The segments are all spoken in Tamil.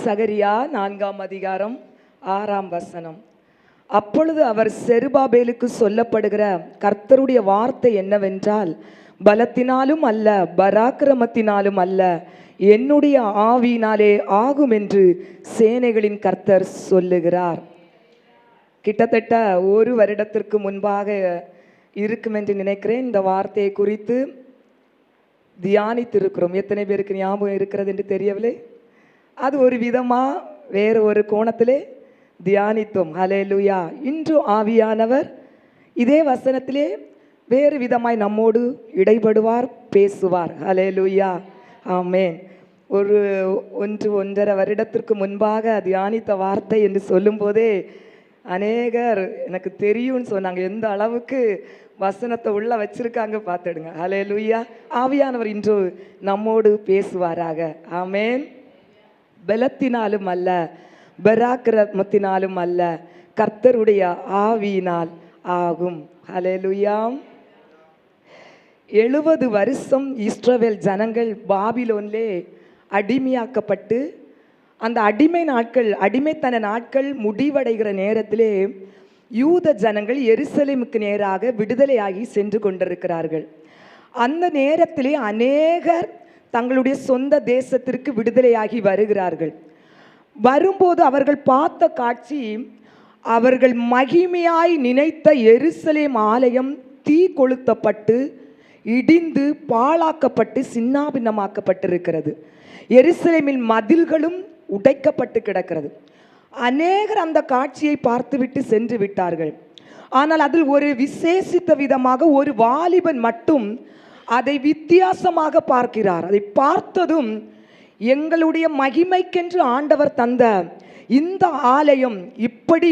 சகரியா 4ஆம் அதிகாரம் 6ஆம் வசனம். அப்பொழுது அவர் செருபாபேலுக்கு சொல்லப்படுகிற கர்த்தருடைய வார்த்தை என்னவென்றால், பலத்தினாலும் அல்ல பராக்கிரமத்தினாலும் அல்ல, என்னுடைய ஆவியினாலே ஆகும் என்று சேனைகளின் கர்த்தர் சொல்லுகிறார். கிட்டத்தட்ட ஒரு வருடத்திற்கு முன்பாக இருக்கும் என்று நினைக்கிறேன். இந்த வார்த்தையை குறித்து தியானித்திருக்கிறோம். எத்தனை பேருக்கு ஞாபகம் இருக்கிறது என்று தெரியவில்லை. அது ஒரு விதமாக வேறு ஒரு கோணத்திலே தியானித்தோம். ஹல்லேலூயா. இன்று ஆவியானவர் இதே வசனத்திலே வேறு விதமாய் நம்மோடு இடைபடுவார், பேசுவார். ஹல்லேலூயா, ஆமேன். ஒன்றரை வருடத்திற்கு முன்பாக தியானித்த வார்த்தை என்று சொல்லும் போதே அநேகர் எனக்கு தெரியும்னு சொன்னாங்க. எந்த அளவுக்கு வசனத்தை உள்ள வச்சிருக்காங்க பார்த்துடுங்க. ஹல்லேலூயா. ஆவியானவர் இன்று நம்மோடு பேசுவாராக. ஆமேன். பலத்தினாலும் அல்ல பராக்கிரமத்தினாலும் அல்ல, கர்த்தருடைய ஆவியினால் ஆகும். ஹல்லேலூயா. 70 வருஷம் இஸ்ரவேல் ஜனங்கள் பாபிலோனிலே அடிமையாக்கப்பட்டு, அந்த அடிமைத்தன நாட்கள் முடிவடைகிற நேரத்திலே யூத ஜனங்கள் எருசலேமுக்கு நேராக விடுதலையாகி சென்று கொண்டிருக்கிறார்கள். அந்த நேரத்திலே அநேகர் தங்களுடைய சொந்த தேசத்திற்கு விடுதலையாகி வருகிறார்கள். வரும்போது அவர்கள் பார்த்த காட்சி, அவர்கள் மகிமையாய் நினைத்த எருசலேம் ஆலயம் தீ கொளுத்தப்பட்டு இடிந்து பாழாக்கப்பட்டு சின்னாபின்னமாக்கப்பட்டிருக்கிறது. எருசலேமின் மதில்களும் உடைக்கப்பட்டு கிடக்கிறது. அநேகர் அந்த காட்சியை பார்த்துவிட்டு சென்று விட்டார்கள். ஆனால் அதில் ஒரு விசேஷித்த விதமாக ஒரு வாலிபன் மட்டும் அதை வித்தியாசமாக பார்க்கிறார். அதை பார்த்ததும், எங்களுடைய மகிமைக்கென்று ஆண்டவர் தந்த இந்த ஆலயம் இப்படி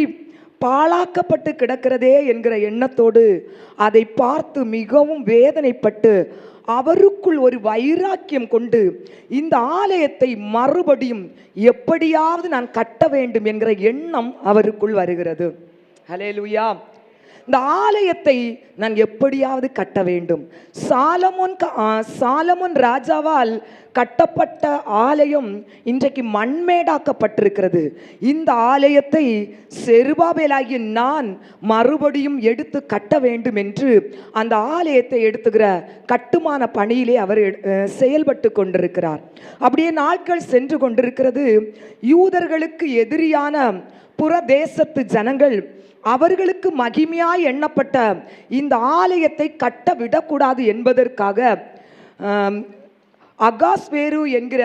பாழாக்கப்பட்டு கிடக்கிறதே என்கிற எண்ணத்தோடு அதை பார்த்து மிகவும் வேதனைப்பட்டு அவருக்குள் ஒரு வைராக்கியம் கொண்டு இந்த ஆலயத்தை மறுபடியும் எப்படியாவது நான் கட்ட வேண்டும் என்கிற எண்ணம் அவருக்குள் வருகிறது. ஹல்லேலூயா. இந்த ஆலயத்தை நான் எப்படியாவது கட்ட வேண்டும். சாலமோன் ராஜாவால் கட்டப்பட்ட ஆலயம் இன்றைக்கு மண்மேடாக்கப்பட்டிருக்கிறது. இந்த ஆலயத்தை செருபாபேலாகிய நான் மறுபடியும் எடுத்து கட்ட வேண்டும் என்று அந்த ஆலயத்தை எடுத்துகிற கட்டுமான பணியிலே அவர் செயல்பட்டு கொண்டிருக்கிறார். அப்படியே நாட்கள் சென்று கொண்டிருக்கிறது. யூதர்களுக்கு எதிரியான புறதேசத்து ஜனங்கள் அவர்களுக்கு மகிமையாய் எண்ணப்பட்ட இந்த ஆலயத்தை கட்ட விடக்கூடாது என்பதற்காக அகாஸ்வேரு என்கிற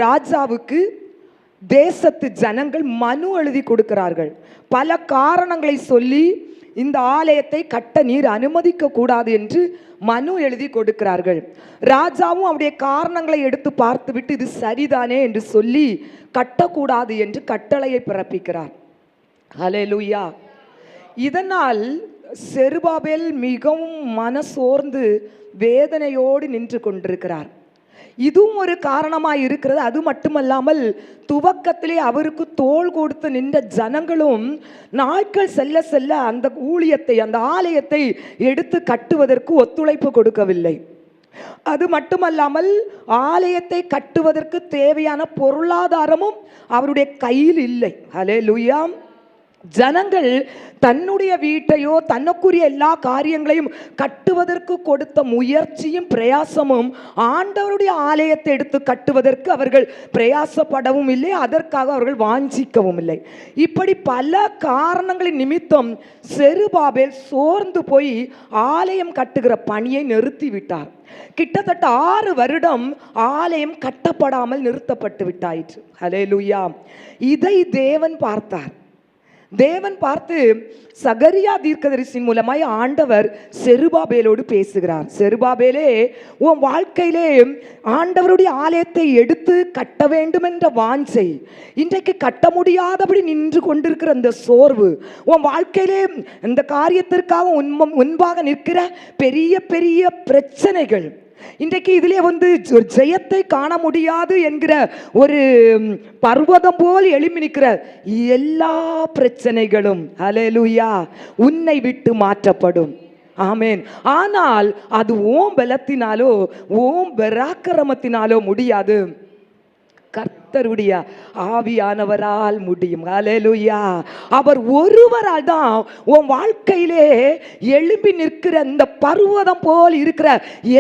ராஜாவுக்கு தேசத்து ஜனங்கள் மனு எழுதி கொடுக்கிறார்கள். பல காரணங்களை சொல்லி இந்த ஆலயத்தை கட்ட நீர் அனுமதிக்க கூடாது என்று மனு எழுதி கொடுக்கிறார்கள். ராஜாவும் அவருடைய காரணங்களை எடுத்து பார்த்துவிட்டு இது சரிதானே என்று சொல்லி கட்டக்கூடாது என்று கட்டளையை பிறப்பிக்கிறார். ஹல்லேலூயா. இதனால் செருபாபேல் மிகவும் மனசோர்ந்து வேதனையோடு நின்று கொண்டிருக்கிறார். இதுவும் ஒரு காரணமாக இருக்கிறது. அது மட்டுமல்லாமல் துவக்கத்திலே அவருக்கு தோள் கொடுத்து நின்ற ஜனங்களும் நாட்கள் செல்ல செல்ல அந்த ஊழியத்தை, அந்த ஆலயத்தை எடுத்து கட்டுவதற்கு ஒத்துழைப்பு கொடுக்கவில்லை. அது மட்டுமல்லாமல் ஆலயத்தை கட்டுவதற்கு தேவையான பொருளாதாரமும் அவருடைய கையில் இல்லை. ஹல்லேலூயா. ஜனங்கள் தன்னுடைய வீட்டையோ தனக்குரிய எல்லா காரியங்களையும் கட்டுவதற்கு கொடுத்த முயற்சியும் பிரயாசமும் ஆண்டவருடைய ஆலயத்தை எடுத்து கட்டுவதற்கு அவர்கள் பிரயாசப்படவும் இல்லை, அதற்காக அவர்கள் வாஞ்சிக்கவும் இல்லை. இப்படி பல காரணங்களின் நிமித்தம் செருபாபேல் சோர்ந்து போய் ஆலயம் கட்டுகிற பணியை நிறுத்திவிட்டார். கிட்டத்தட்ட 6 வருடம் ஆலயம் கட்டப்படாமல் நிறுத்தப்பட்டு விட்டாயிற்று. ஹல்லேலூயா. இதை தேவன் பார்த்தார். தேவன் பார்த்து சகரியா தீர்க்கதரிசியின் மூலமாய் ஆண்டவர் செருபாபேலோடு பேசுகிறார். செருபாபேலே, உன் வாழ்க்கையிலே ஆண்டவருடைய ஆலயத்தை எடுத்து கட்ட வேண்டும் என்ற வாஞ்சை, இன்றைக்கு கட்ட முடியாதபடி நின்று கொண்டிருக்கிற அந்த சோர்வு, உன் வாழ்க்கையிலே இந்த காரியத்திற்காக முன்பாக நிற்கிற பெரிய பெரிய பிரச்சனைகள், இன்றைக்கு இதிலே ஒரு ஜெயத்தை காண முடியாது என்கிற ஒரு பர்வதம் போல் எழும்பி நிற்கிற எல்லா பிரச்சனைகளும் ஹல்லேலூயா உன்னை விட்டு மாற்றப்படும். ஆமேன். ஆனால் அது ஓம் பலத்தினாலோ ஓம் பராக்கிரமத்தினாலோ முடியாது. கர்த்தருடைய ஆவியானவரால் முடியும். ஹல்லேலூயா. அவர் ஒருவரால் தான் உன் வாழ்க்கையிலே எழும்பி நிற்கிற இந்த பர்வதம் போல் இருக்கிற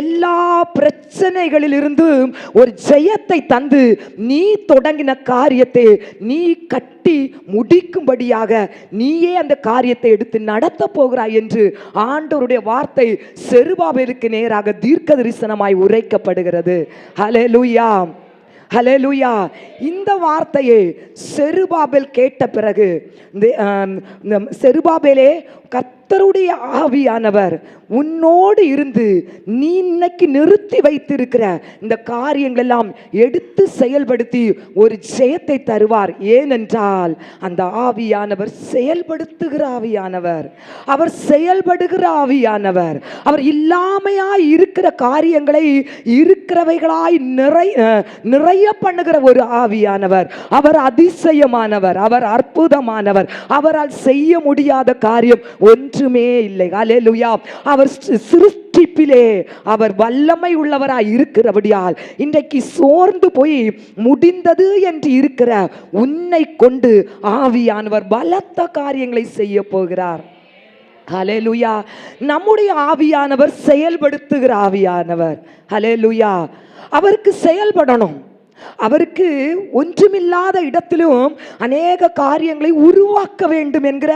எல்லா பிரச்சனைகளில் இருந்தும் ஒரு ஜெயத்தை தந்து நீ தொடங்கின காரியத்தை நீ கட்டி முடிக்கும்படியாக நீயே அந்த காரியத்தை எடுத்து நடத்த போகிறாய் என்று ஆண்டவருடைய வார்த்தை செருபாபேலுக்கு நேராக தீர்க்க தரிசனமாய் உரைக்கப்படுகிறது. ஹல்லேலூயா, ஹல்லேலூயா. இந்த வார்த்தையை செருபாபேல் கேட்ட பிறகு செருபாபேலே, கர்த்தருடைய ஆவியானவர் உன்னோடு இருந்து நீ இன்னைக்கு நிறுத்தி வைத்திருக்கிற இந்த காரியங்கள் எல்லாம் எடுத்து செயல்படுத்தி ஒரு ஜெயத்தை தருவார். ஏனென்றால் அந்த ஆவியானவர் செயல்படுத்துகிற ஆவியானவர், அவர் செயல்படுகிற ஆவியானவர். அவர் இல்லாமையாய் இருக்கிற காரியங்களை இருக்கிறவைகளாய் நிறைய பண்ணுகிற ஒரு ஆவியானவர். அவர் அதிசயமானவர், அவர் அற்புதமானவர். அவரால் செய்ய முடியாத காரியம் ஒன்றுமே இல்லை. ஹல்லேலூயா. அவர் சிருஷ்டிப்பிலே அவர் வல்லமை உள்ளவராய் இருக்கிறபடியால் இன்றைக்கு சோர்ந்து போய் முடிந்தது என்று இருக்கிற உன்னை கொண்டு ஆவியானவர் பலத்த காரியங்களை செய்ய போகிறார். ஹல்லேலூயா. நம்முடைய ஆவியானவர் செயல்படுத்துகிற ஆவியானவர். ஹல்லேலூயா. அவருக்கு செயல்படணும். அவருக்கு ஒன்றுமில்லாத இடத்திலும் அநேக காரியங்களை உருவாக்க வேண்டும் என்கிற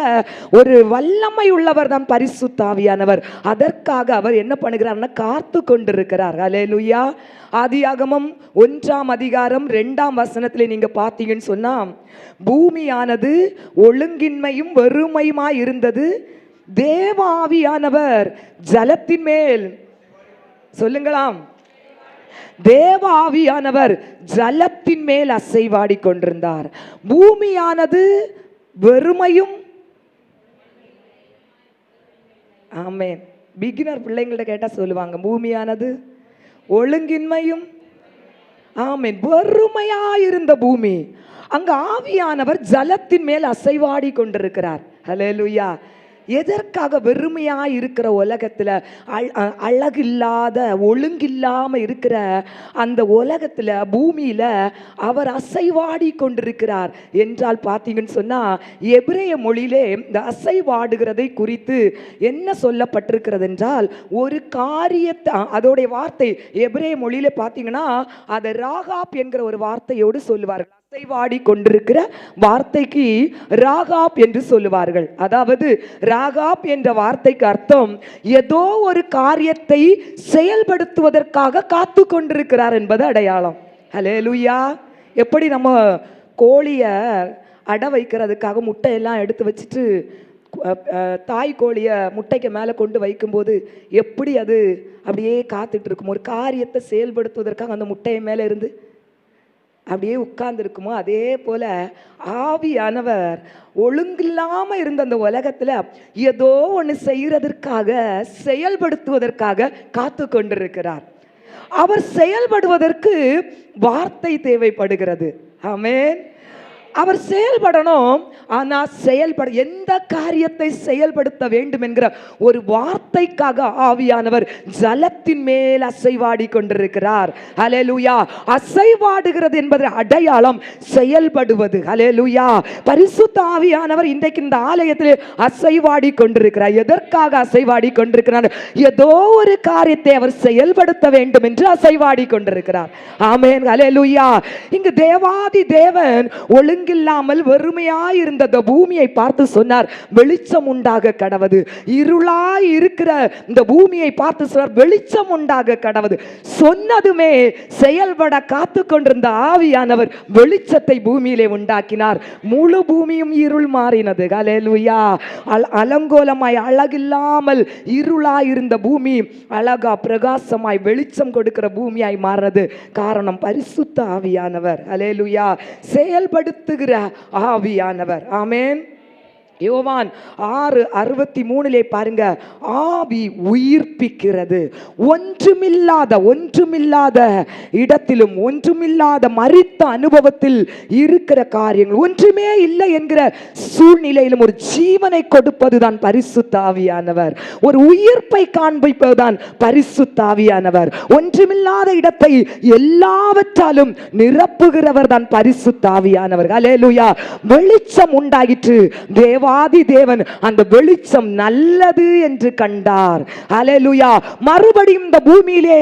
ஒரு வல்லமை உள்ளவர் தான் பரிசுத்த ஆவியானவர். அதற்காக அவர் என்ன பண்ணுகிறார்னா காத்து கொண்டிருக்கிறார். ஹல்லேலூயா. ஆதியாகமம் 1:2 நீங்க பார்த்தீங்கன்னு சொன்னா, பூமியானது ஒழுங்கின்மையும் வெறுமையுமாய் இருந்தது, தேவ ஆவியானவர் ஜலத்தின் மேல், சொல்லுங்களாம், தேவ ஆவியானவர் ஜலத்தின் மேல் அசைவாடி கொண்டிருந்தார். பூமியானது வெறுமையும், ஆமென், பிகினர் பிள்ளைங்கள்ட்ட கேட்டா சொல்லுவாங்க, பூமியானது ஒழுங்கின்மையும், ஆமென், வெறுமையாயிருந்த பூமி. அங்க ஆவியானவர் ஜலத்தின் மேல் அசைவாடி கொண்டிருக்கிறார். ஹல்லேலூயா. எதற்காக? வெறுமையாக இருக்கிற உலகத்தில், அழகில்லாத ஒழுங்கில்லாம இருக்கிற அந்த உலகத்தில், பூமியில் அவர் அசைவாடி கொண்டிருக்கிறார் என்றால் பார்த்தீங்கன்னு சொன்னால், எபிரேய மொழியிலே இந்த அசைவாடுகிறதை குறித்து என்ன சொல்லப்பட்டிருக்கிறது என்றால், ஒரு காரியத்தை, அதோடைய வார்த்தை எபிரேய மொழியிலே பார்த்தீங்கன்னா அதை ராகாப் என்கிற ஒரு வார்த்தையோடு சொல்லுவார்கள். அசைவாடி கொண்டிருக்கிற வார்த்தைக்கு ராகாப் என்று சொல்லுவார்கள். அதாவது ராகாப் என்ற வார்த்தைக்கு அர்த்தம் ஏதோ ஒரு காரியத்தை செயல்படுத்துவதற்காக காத்து கொண்டிருக்கிறார் என்பது அடையாளம். ஹல்லேலூயா. எப்படி நம்ம கோழியை அடை வைக்கிறதுக்காக முட்டையெல்லாம் எடுத்து வச்சுட்டு தாய் கோழியை முட்டைக்கு மேலே கொண்டு வைக்கும்போது எப்படி அது அப்படியே காத்துட்டு இருக்கும், ஒரு காரியத்தை செயல்படுத்துவதற்காக அந்த முட்டையை மேலே இருந்து அப்படியே உட்கார்ந்துருக்குமோ, அதே போல ஆவியானவர் ஒழுங்கில்லாம இருந்த அந்த உலகத்துல ஏதோ ஒன்று செய்யறதற்காக, செயல்படுத்துவதற்காக காத்து கொண்டிருக்கிறார். அவர் செயல்படுவதற்கு வார்த்தை தேவைப்படுகிறது. ஆமென். அவர் செயல்படணும். ஆனால் எந்த காரியத்தை செயல்படுத்த வேண்டும் என்கிற ஒரு வார்த்தைக்காக ஆவியானவர் ஜலத்தின் மேல் அசைவாடி கொண்டிருக்கிறார். ஹல்லேலூயா. அசைவாடுகிறது என்பது அடையாளம் செயல்படுவது. ஹல்லேலூயா. பரிசுத்த ஆவியானவர் இன்றைக்கு இந்த ஆலயத்தில் அசைவாடி கொண்டிருக்கிறார். எதற்காக அசைவாடி கொண்டிருக்கிறார்? ஏதோ ஒரு காரியத்தை அவர் செயல்படுத்த வேண்டும் என்று அசைவாடி கொண்டிருக்கிறார். ஆமென். ஹல்லேலூயா. இங்கு தேவாதி தேவன் ஒழுங்கில்லாமல் வெறுமையாயிருந்த பூமியை பார்த்து சொன்னார், வெளிச்சம் உண்டாக கடவது. இருளாய் இருக்கிற இந்த பூமியை பார்த்து சொன்னார், வெளிச்சம் உண்டாக கடவது. சொன்னதுமே செயல்பட காத்து கொண்டிருந்த ஆவியானவர் வெளிச்சத்தை பூமியிலே உண்டாக்கினார். முழு பூமியும் இருள் மாறினது. ஹல்லேலூயா. அலங்கோலமாய் அழகில்லாமல் இருளாய் இருந்த பூமி அழகா பிரகாசமாய் வெளிச்சம் கொடுக்கிற பூமியாய் மாறினது. காரணம் பரிசுத்த ஆவியானவர். ஹல்லேலூயா. செயல்படுத்துகிற ஆவியானவர். ஆமென். யோவான் 6:63 பாருங்க, ஆவி உயிர்ப்பிக்கிறது. ஒன்றுமில்லாத இடத்திலும், ஒன்றுமில்லாத மரித்த அனுபவத்தில் இருக்கிற காரியங்கள், ஒன்றுமே இல்லை என்கிற சூழ்நிலையிலும் ஒரு ஜீவனை கொடுப்பதுதான் பரிசுத்த ஆவியானவர். ஒரு உயிர்ப்பை காண்பிப்பதுதான் பரிசுத்த ஆவியானவர். ஒன்றுமில்லாத இடத்தை எல்லாவற்றாலும் நிரப்புகிறவர் தான் பரிசுத்த ஆவியானவர். ஹல்லேலூயா. வெளிச்சம் உண்டாயிற்று. தேவாதி தேவன் அந்த வெளிச்சம் நல்லது என்று கண்டார். ஹல்லேலூயா. மறுபடியும் இந்த பூமியிலே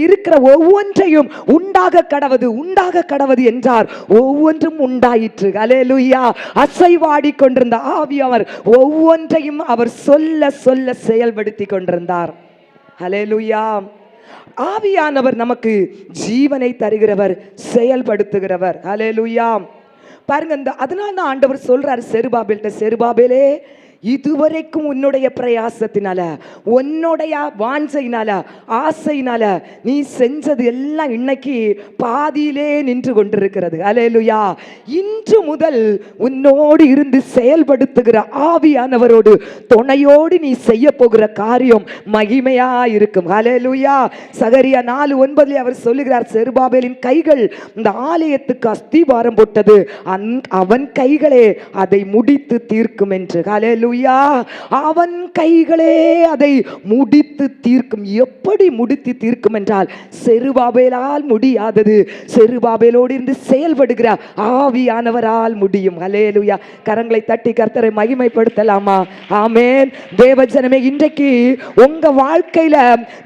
இருக்கிற ஒவ்வொன்றையும் உண்டாக கடவது என்றார். ஒவ்வொன்றும் உண்டாயிற்று. ஹல்லேலூயா. அசைவாடி கொண்டிருந்த ஆவியானவர் ஒவ்வொன்றையும் அவர் சொல்ல சொல்ல செயல்படுத்தி கொண்டிருந்தார். ஹல்லேலூயா. ஆவியானவர் நமக்கு ஜீவனை தருகிறவர், செயல்படுத்துகிறவர். ஹல்லேலூயா. பாருங்க, அதனால தான் ஆண்டவர் சொல்றாரு செருபாபேல்ட்ட, செருபாபேலே, இதுவரைக்கும் உன்னுடைய பிரயாசத்தினால, உன்னுடைய வாஞ்சையினால, ஆசையினால நீ செஞ்சது எல்லாம் இன்னைக்கு பாதியிலே நின்று கொண்டிருக்கிறது. ஹல்லேலூயா. இன்று முதல் உன்னோடு இருந்து செயல்படுத்துகிற ஆவியானவரோடு துணையோடு நீ செய்ய போகிற காரியம் மகிமையா இருக்கும். ஹல்லேலூயா. சகரியா 4:9 அவர் சொல்லுகிறார், செருபாபேலின் கைகள் இந்த ஆலயத்துக்கு அஸ்திவாரம் போட்டது, அவன் கைகளே அதை முடித்து தீர்க்கும் என்று. ஹல்லேலூயா. அவன் கைகளே அதை முடித்து தீர்க்கும். எப்படி முடித்து தீர்க்கும் என்றால், செருபாபேலால் முடியாதது செருபாபேலோடு இருந்து செயல்படுகிற ஆவியானவரால் முடியும். ஹல்லேலூயா. கரங்களை தட்டி கர்த்தரை மகிமைப்படுத்தலாமா? ஆமென். தேவஜனமே, இன்றைக்கு உங்க வாழ்க்கையில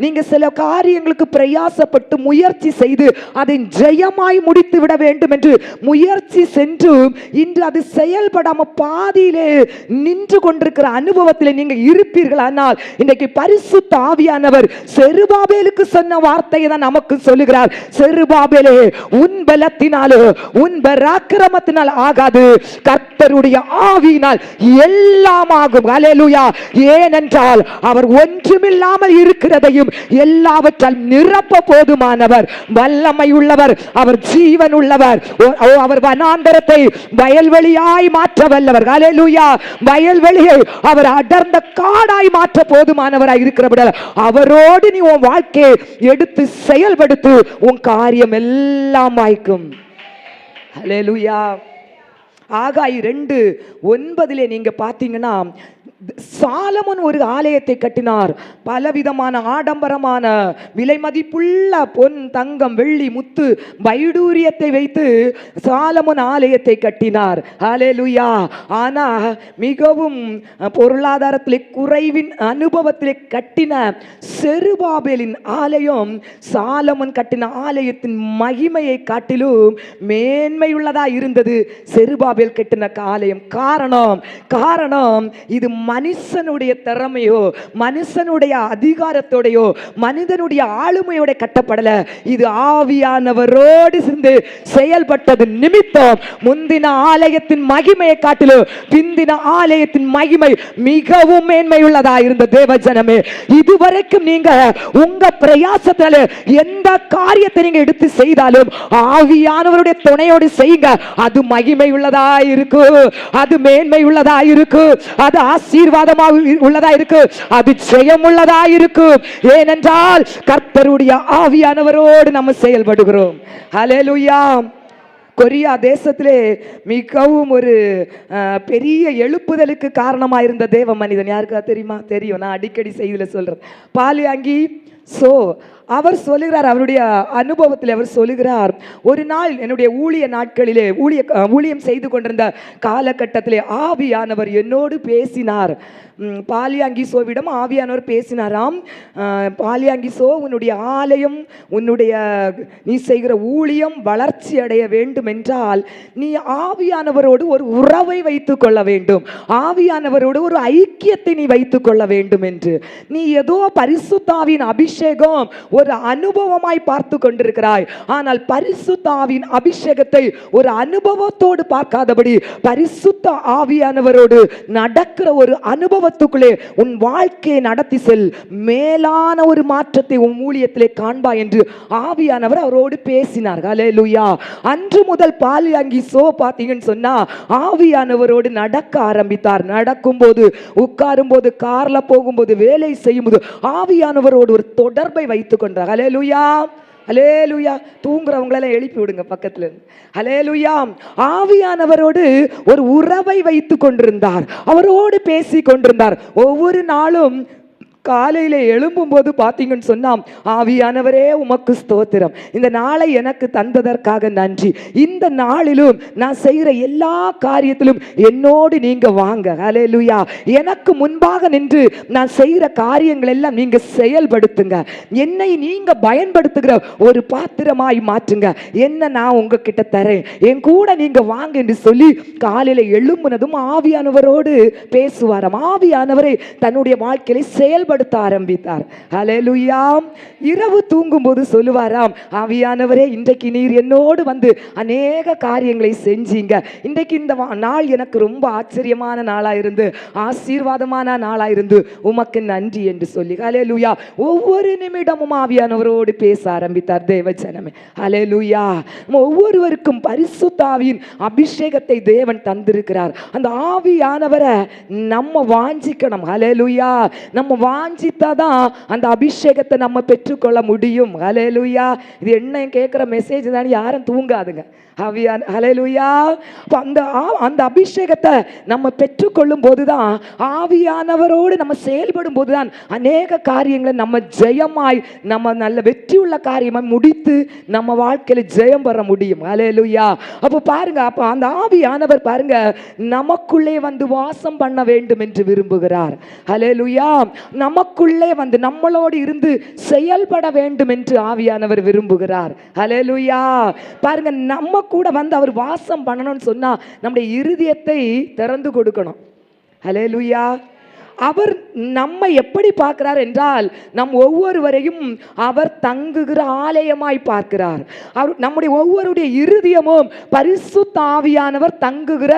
நீங்க சில காரியங்களுக்கு பிரயாசப்பட்டு முயற்சி செய்து அதை ஜெயமாய் முடித்து விட வேண்டும் என்று முயற்சி சென்று இன்று அது செயல்படாம பாதியிலே நின்று கொண்டிருக்கிற அனுபவத்தில் நீங்க இருப்பீர்கள். ஆனால் இன்றைக்கு பரிசுத்த ஆவியானவர் செருபாபேலுக்கு சொன்ன வார்த்தையை தான் நமக்கு சொல்லுகிறார். செருபாபேலே, உன் பலத்தினாலோ உன் பராக்கிரமத்தினால் ஆகாது, கர்த்தருடைய ஆவியினால் எல்லாம் ஆகும். ஹல்லேலூயா. ஏனென்றால் அவர் ஒன்றுமில்லாமல் இருக்கிறதையும் எல்லாவற்றால் நிரப்ப போதுமானவர், வல்லமை உள்ளவர், அவர் ஜீவன் உள்ளவர். அவர் வனாந்தரத்தை வயல்வெளியாய் மாற்ற வல்லவர். ஹல்லேலூயா. வயல்வெளியை அவர் அடர்ந்த காடாய் மாற்ற போதுமானவராய் இருக்கிறபடியால் அவரோடு நீ உன் வாழ்க்கையை எடுத்து செயல்படுத்து, உன் காரியம் எல்லாம் வாய்க்கும். ஹல்லேலூயா. ஆகாய் 2:9 நீங்க பாத்தீங்கன்னா, சாலமோன் ஒரு ஆலயத்தை கட்டினார். பலவிதமான ஆடம்பரமான விலை மதிப்புள்ள பொன், தங்கம், வெள்ளி, முத்து, வைடூரியத்தை வைத்து சாலமோன் ஆலயத்தை கட்டினார். ஹல்லேலூயா. ஆனா மிகவும் பொருளாதாரத்திலே குறைவின் அனுபவத்திலே கட்டின செருபாபேலின் ஆலயம் சாலமோன் கட்டின ஆலயத்தின் மகிமையை காட்டிலும் மேன்மையுள்ளதா இருந்தது செருபாபேல் கட்டின ஆலயம். காரணம் இது மனுஷனுடைய திறமையோ, மனுஷனுடைய அதிகாரத்தோடையோ, மனிதனுடைய ஆளுமையோட கட்டப்படல. இது ஆவியானவரோடு சேர்ந்து செயல்பட்டது நிமித்தம் முந்தின ஆலயத்தின் மகிமையை காட்டிலும் பிந்தின ஆலயத்தின் மகிமை மிகவும் மேன்மையுள்ளதா இருந்த தேவஜனமே, இதுவரைக்கும் நீங்க உங்க பிரயாசத்தால எந்த காரியத்தை நீங்க எடுத்து செய்தாலும் ஆவியானவருடைய துணையோடு செய்யுங்க. அது மகிமை உள்ளதா இருக்கு, அது மேன்மை உள்ளதா இருக்கு, அது ஆசீர்வாதமாக உள்ளதா இருக்கு, அது ஜெயம் உள்ளதா இருக்கு. ஏனென்றால் கர்த்தருடைய ஆவியானவரோடு நம்ம செயல்படுகிறோம். ஹல்லேலூயா. கொரியா தேசத்திலே மிகவும் ஒரு பெரிய எழுப்புதலுக்கு காரணமாயிருந்த தேவ மனிதன் யாருக்கா தெரியுமா? தெரியும். நான் அடிக்கடி செய்தியில சொல்றேன். பாலியாங்கி சோ அவர் சொல்லுகிறார், அவருடைய அனுபவத்தில் அவர் சொல்லுகிறார், ஒரு நாள் என்னுடைய ஊழிய நாட்களிலே ஊழியம் செய்து கொண்டிருந்த காலகட்டத்திலே ஆவியானவர் என்னோடு பேசினார். பாலியாங்கிசோவிடம் ஆவியானவர் பேசினாராம். பாலியாங்கிசோ, உன்னுடைய ஆலயம், உன்னுடைய நீ செய்கிற ஊழியம் வளர்ச்சி அடைய வேண்டும் என்றால் நீ ஆவியானவரோடு ஒரு உறவை வைத்துக் கொள்ள வேண்டும், ஆவியானவரோடு ஒரு ஐக்கியத்தை நீ வைத்துக் கொள்ள வேண்டும் என்று. நீ ஏதோ பரிசுத்தாவின் அபிஷேகம் அபிஷேகம் ஒரு அனுபவமாய் பார்த்து கொண்டிருக்கிறாய். ஆனால் பரிசுத்த ஆவியின் அபிஷேகத்தை ஒரு அனுபவத்தோடு பார்க்காதபடி பரிசுத்த ஆவியானவரோடு நடக்கிற ஒரு அனுபவத்துக்குள்ளே உன் வாழ்க்கையை நடத்தி செல். மேலான ஒரு மாற்றத்தை உன் ஊழியத்திலே காண்பாய் என்று ஆவியானவர் அவரோடு பேசினார். ஹல்லேலூயா. அன்று முதல் பாலியாங்கி பார்த்தீங்கன்னு சொன்னா ஆவியானவரோடு நடக்க ஆரம்பித்தார். நடக்கும் போது, உட்காரும் போது, கார்ல போகும்போது, வேலை செய்யும் போது ஆவியானவரோடு ஒரு தொடர்பை வைத்துக் கொண்டார். ஹல்லேலூயா, ஹல்லேலூயா. தூங்குறவங்களெல்லாம் எழுப்பி விடுங்க பக்கத்துல இருந்து. ஹல்லேலூயா. ஆவியானவரோடு ஒரு உறவை வைத்துக் கொண்டிருந்தார். அவரோடு பேசி கொண்டிருந்தார். ஒவ்வொரு நாளும் காலையில எழும்பும் போது பார்த்தீங்கன்னு சொன்னா ஆவியானவரே உமக்கு ஸ்தோத்திரம், இந்த நாளை எனக்கு தந்ததற்காக நன்றி, இந்த நாளிலும் நான் செய்கிற எல்லா காரியத்திலும் என்னோடு நீங்க வாங்க. ஹல்லேலூயா. எனக்கு முன்பாக நின்று நான் செய்கிற காரியங்கள் எல்லாம் நீங்க செயல்படுத்துங்க. என்னை நீங்க பயன்படுத்துகிற ஒரு பாத்திரமாய் மாற்றுங்க. என்ன நான் உங்ககிட்ட தரேன், என் கூட நீங்க வாங்க என்று சொல்லி காலையில எழும்புனதும் ஆவியானவரோடு பேசுவாராம். ஆவியானவரை தன்னுடைய வாழ்க்கையில செயல்படுத்த ஆரம்பித்தார். ஹல்லேலூயா. இரவு தூங்கும் போது சொல்லுவாராம், ஆவியானவரே இன்றைக்கு நீர் என்னோடு வந்து அநேக காரியங்களை செஞ்சீங்க. இன்றைக்கு இந்த நாள் எனக்கு ரொம்ப ஆச்சரியமான நாளா இருந்து, ஆசீர்வாதமான நாளா இருந்து உமக்கு நன்றி என்று சொல்லி ஹல்லேலூயா ஒவ்வொரு நிமிடமும் ஆவியானவரோடு பேச ஆரம்பித்தார். தேவ ஜனமே, ஹல்லேலூயா. ஒவ்வொருவருக்கும் பரிசுத்த ஆவியின் அபிஷேகத்தை தேவன் தந்திருக்கிறார். அந்த ஆவியானவரை நம்ம வாஞ்சிக்கணும். ஹல்லேலூயா. நம்ம வாஞ்சித்தாதான் அந்த அபிஷேகத்தை நம்ம பெற்றுக்கொள்ள முடியும். ஹல்லேலூயா. இது என்ன கேட்கிற மெசேஜ் தான், யாரும் தூங்காதுங்க. ஹல்லேலூயா. அந்த அபிஷேகத்தை நம்ம பெற்றுக்கொள்ளும் போதுதான், ஆவியானவரோடு நம்ம செயல்படும் போதுதான் அநேக காரியங்களை நம்ம ஜெயமாய், நம்ம நல்ல வெற்றியுள்ள காரியமாய் முடித்து நம்ம வாழ்க்கையில ஜெயம் பெற முடியும். ஹல்லேலூயா. அப்போ பாருங்க, அப்ப அந்த ஆவியானவர் பாருங்க நமக்குள்ளே வந்து வாசம் பண்ண வேண்டும் என்று விரும்புகிறார். ஹல்லேலூயா. நமக்குள்ளே வந்து நம்மளோடு இருந்து செயல்பட வேண்டும் என்று ஆவியானவர் விரும்புகிறார். ஹல்லேலூயா. பாருங்க, நம்ம கூட வந்து அவர் வாசம் பண்ணணும்னு சொன்னா நம்முடைய இருதயத்தை திறந்து கொடுக்கணும். ஹல்லேலூயா. அவர் நம்மை எப்படி பார்க்கிறார் என்றால், நம் ஒவ்வொருவரையும் அவர் தங்குகிற ஆலயமாய் பார்க்கிறார். அவர் நம்முடைய ஒவ்வொருடைய இருதயமும் பரிசுத்த ஆவியானவர் தங்குகிற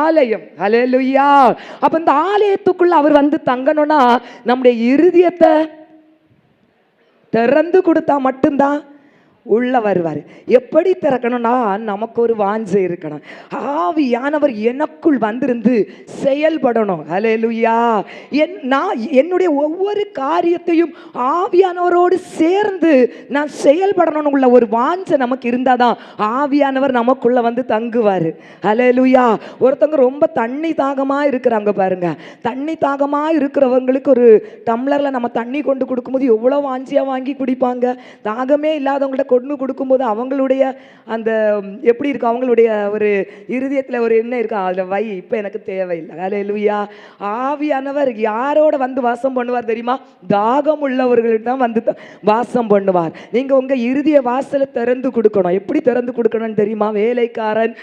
ஆலயம். ஹல்லேலூயா. அப்ப இந்த ஆலயத்துக்குள்ள அவர் வந்து தங்கணும்னா நம்முடைய இருதயத்தை திறந்து கொடுத்தா மட்டும்தான் உள்ள வருவார். எப்படி திறக்கணும்னா நமக்கு ஒரு வாஞ்சை இருக்கணும். ஆவியானவர் எனக்குள் வந்திருந்து செயல்படணும். ஹல்லேலூயா. என்னுடைய ஒவ்வொரு காரியத்தையும் ஆவியானவரோடு சேர்ந்து நான் செயல்படணும் உள்ள ஒரு வாஞ்சை நமக்கு இருந்தாதான் ஆவியானவர் நமக்குள்ள வந்து தங்குவார். ஹல்லேலூயா. ஒருத்தவங்க ரொம்ப தண்ணி தாகமா இருக்கிறாங்க பாருங்க. தண்ணி தாகமா இருக்கிறவங்களுக்கு ஒரு டம்ளர்ல நம்ம தண்ணி கொண்டு கொடுக்கும்போது எவ்வளவு வாஞ்சியா வாங்கி குடிப்பாங்க. தாகமே இல்லாதவங்கள்ட்ட கொண்டு கொடுக்கும்போது அவங்களுடைய அந்த எப்படி இருக்கும், அவங்களுடைய ஒரு இருதயத்தில் ஒரு என்ன இருக்கும், அதில் வை இப்போ எனக்கு தேவையில்லை. ஹல்லேலூயா. ஆவியானவர் யாரோட வந்து வாசம் பண்ணுவார் தெரியுமா? தாகம் உள்ளவர்கள்ட்ட தான் வந்து வாசம் பண்ணுவார். நீங்கள் உங்கள் இருதய வாசலை திறந்து கொடுக்கணும். எப்படி திறந்து கொடுக்கணும்னு தெரியுமா? வேலைக்காரன்